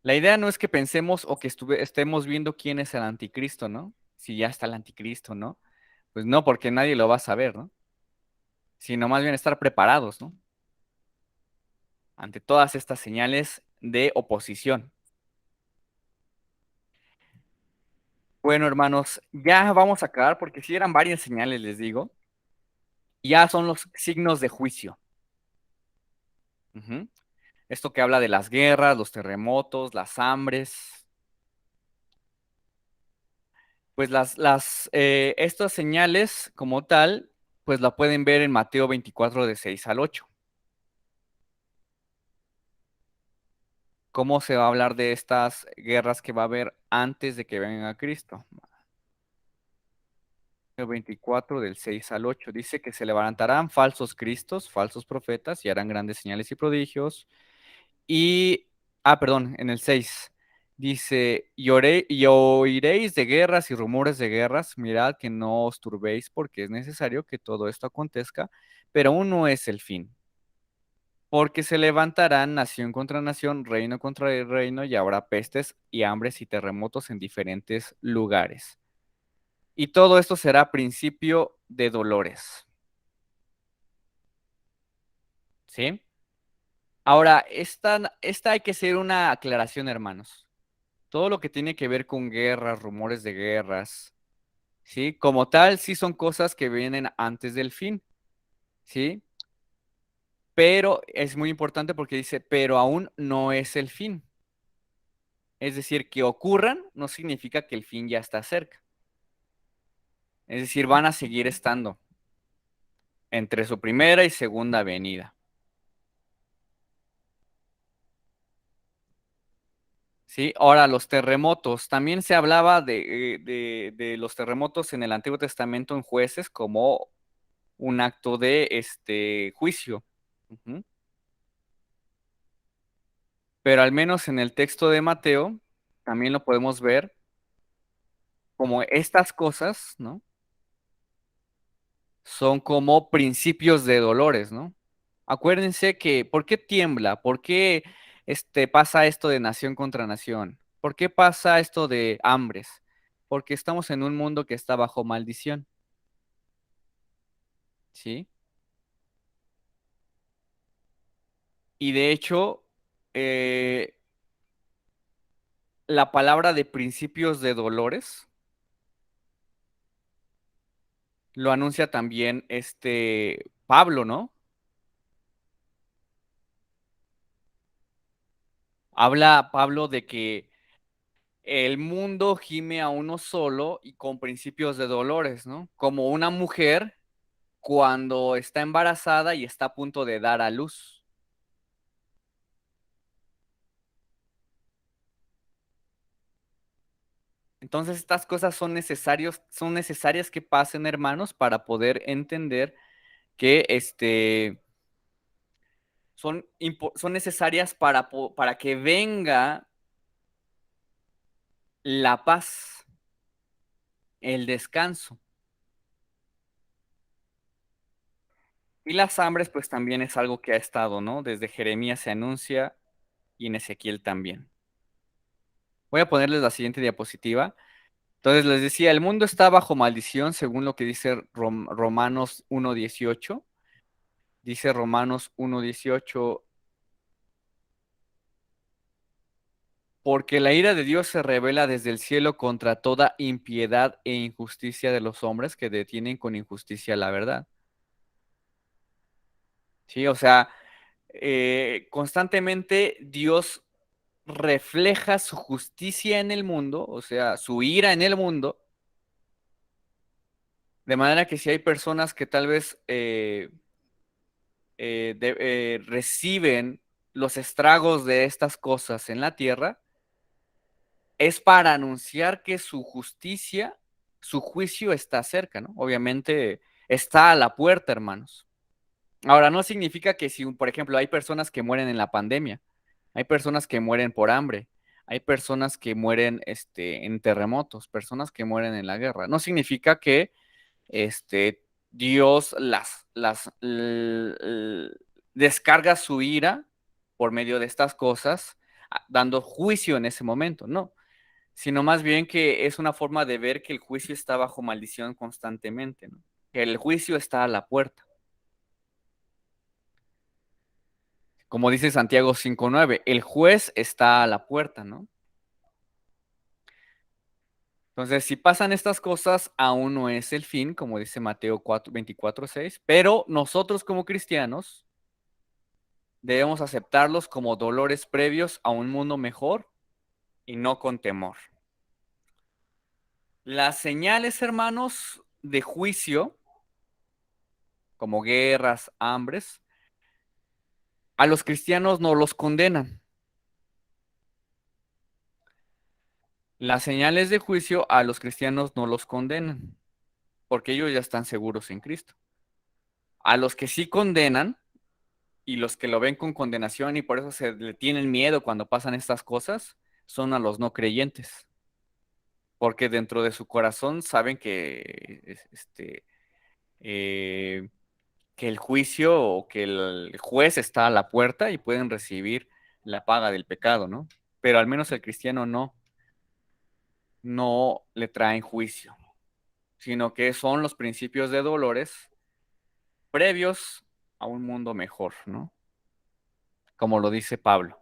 La idea no es que pensemos o que estemos viendo quién es el anticristo, ¿no? Si ya está el anticristo, ¿no? Pues no, porque nadie lo va a saber, ¿no? Sino más bien estar preparados, ¿no? Ante todas estas señales de oposición. Bueno, hermanos, ya vamos a acabar porque si eran varias señales, les digo. Ya son los signos de juicio. Ujú. Esto que habla de las guerras, los terremotos, las hambres. Pues estas señales como tal, pues la pueden ver en Mateo 24 de 6 al 8. ¿Cómo se va a hablar de estas guerras que va a haber antes de que venga Cristo? Mateo 24 del 6 al 8 dice que se levantarán falsos cristos, falsos profetas y harán grandes señales y prodigios. Y, perdón, en el 6 dice, y oiréis de guerras y rumores de guerras, mirad que no os turbéis porque es necesario que todo esto acontezca, pero aún no es el fin. Porque se levantarán nación contra nación, reino contra reino, y habrá pestes y hambres y terremotos en diferentes lugares. Y todo esto será principio de dolores. ¿Sí? Ahora, esta hay que hacer una aclaración, hermanos. Todo lo que tiene que ver con guerras, rumores de guerras, ¿sí? Como tal, sí son cosas que vienen antes del fin, ¿sí? Pero es muy importante porque dice, pero aún no es el fin. Es decir, que ocurran no significa que el fin ya está cerca. Es decir, van a seguir estando entre su primera y segunda venida. ¿Sí? Ahora, los terremotos. También se hablaba de los terremotos en el Antiguo Testamento en Jueces como un acto de juicio. Ujú. Pero al menos en el texto de Mateo, también lo podemos ver como estas cosas, ¿no? Son como principios de dolores, ¿no? Acuérdense que, ¿por qué tiembla? ¿Por qué pasa esto de nación contra nación? ¿Por qué pasa esto de hambres? Porque estamos en un mundo que está bajo maldición, ¿sí? Y de hecho, eh, la palabra de principios de dolores lo anuncia también Pablo, ¿no? Habla Pablo de que el mundo gime a uno solo y con principios de dolores, ¿no? Como una mujer cuando está embarazada y está a punto de dar a luz. Entonces estas cosas son necesarias que pasen, hermanos, para poder entender que son necesarias para que venga la paz, el descanso. Y las hambres, pues también es algo que ha estado, ¿no? Desde Jeremías se anuncia y en Ezequiel también. Voy a ponerles la siguiente diapositiva. Entonces les decía, el mundo está bajo maldición, según lo que dice Romanos 1:18. Dice Romanos 1:18, porque la ira de Dios se revela desde el cielo contra toda impiedad e injusticia de los hombres que detienen con injusticia la verdad. Sí, o sea, constantemente Dios refleja su justicia en el mundo, o sea, su ira en el mundo, de manera que si hay personas que tal vez reciben los estragos de estas cosas en la tierra, es para anunciar que su justicia, su juicio está cerca, ¿no? Obviamente está a la puerta, hermanos. Ahora, no significa que si, por ejemplo, hay personas que mueren en la pandemia, hay personas que mueren por hambre, hay personas que mueren en terremotos, personas que mueren en la guerra. No significa que Dios descarga su ira por medio de estas cosas, dando juicio en ese momento, no, sino más bien que es una forma de ver que el juicio está bajo maldición constantemente, ¿no? Que el juicio está a la puerta. Como dice Santiago 5:9, el juez está a la puerta, ¿no? Entonces, si pasan estas cosas, aún no es el fin, como dice Mateo 24:6, pero nosotros como cristianos debemos aceptarlos como dolores previos a un mundo mejor y no con temor. Las señales, hermanos, de juicio, como guerras, hambres, a los cristianos no los condenan. Las señales de juicio a los cristianos no los condenan, porque ellos ya están seguros en Cristo. A los que sí condenan y los que lo ven con condenación y por eso se le tienen miedo cuando pasan estas cosas, son a los no creyentes, porque dentro de su corazón saben eh, que el juicio o que el juez está a la puerta y pueden recibir la paga del pecado, ¿no? Pero al menos el cristiano no le traen juicio, sino que son los principios de dolores previos a un mundo mejor, ¿no? Como lo dice Pablo.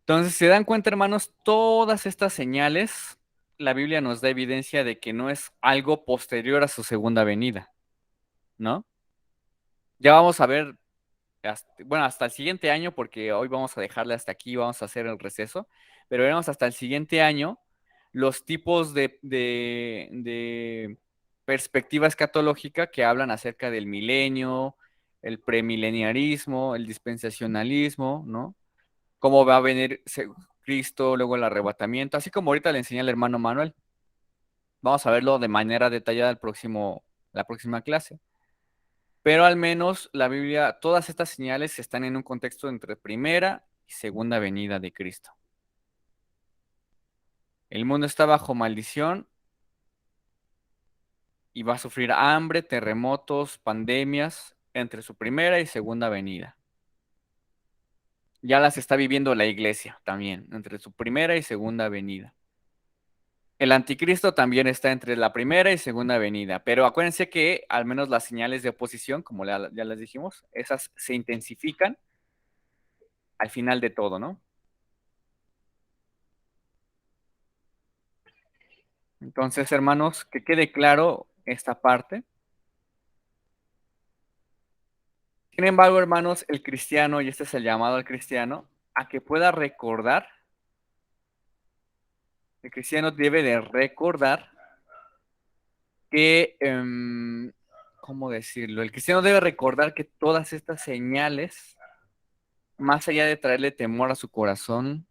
Entonces, se dan cuenta, hermanos, todas estas señales, la Biblia nos da evidencia de que no es algo posterior a su segunda venida, ¿no? Ya vamos a ver, bueno, hasta el siguiente año, porque hoy vamos a dejarle hasta aquí, vamos a hacer el receso, pero veremos hasta el siguiente año los tipos de perspectiva escatológica que hablan acerca del milenio, el premileniarismo, el dispensacionalismo, ¿no? Cómo va a venir Cristo, luego el arrebatamiento, así como ahorita le enseña el hermano Manuel. Vamos a verlo de manera detallada la próxima clase. Pero al menos la Biblia, todas estas señales están en un contexto entre primera y segunda venida de Cristo. El mundo está bajo maldición y va a sufrir hambre, terremotos, pandemias entre su primera y segunda venida. Ya las está viviendo la iglesia también, entre su primera y segunda venida. El anticristo también está entre la primera y segunda venida, pero acuérdense que al menos las señales de oposición, como ya les dijimos, esas se intensifican al final de todo, ¿no? Entonces, hermanos, que quede claro esta parte. Sin embargo, hermanos, el cristiano, y este es el llamado al cristiano, a que pueda recordar, el cristiano debe de recordar que, ¿cómo decirlo? El cristiano debe recordar que todas estas señales, más allá de traerle temor a su corazón,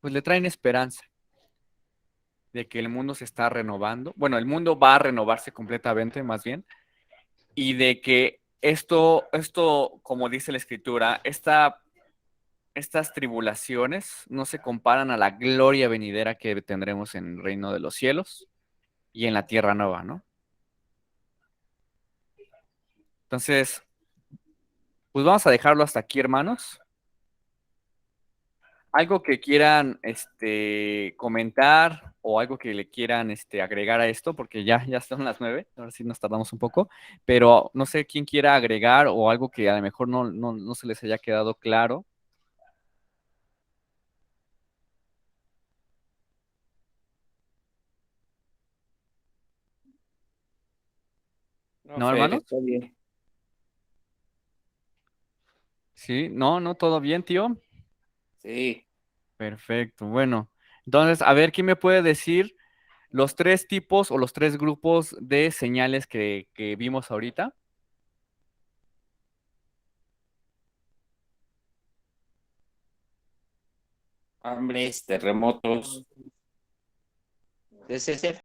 pues le traen esperanza de que el mundo se está renovando. Bueno, el mundo va a renovarse completamente, más bien, y de que esto, como dice la escritura, estas tribulaciones no se comparan a la gloria venidera que tendremos en el reino de los cielos y en la tierra nueva, ¿no? Entonces, pues vamos a dejarlo hasta aquí, hermanos. ¿Algo que quieran comentar o algo que le quieran agregar a esto? Porque ya son las 9, ahora sí nos tardamos un poco, pero no sé quién quiera agregar o algo que a lo mejor no se les haya quedado claro. No, ¿No, Fer, hermanos? está bien. Sí, no, todo bien, tío. Sí. Perfecto, bueno. Entonces, a ver, ¿quién me puede decir los tres tipos o los tres grupos de señales que vimos ahorita? Hambres, terremotos. Es ese.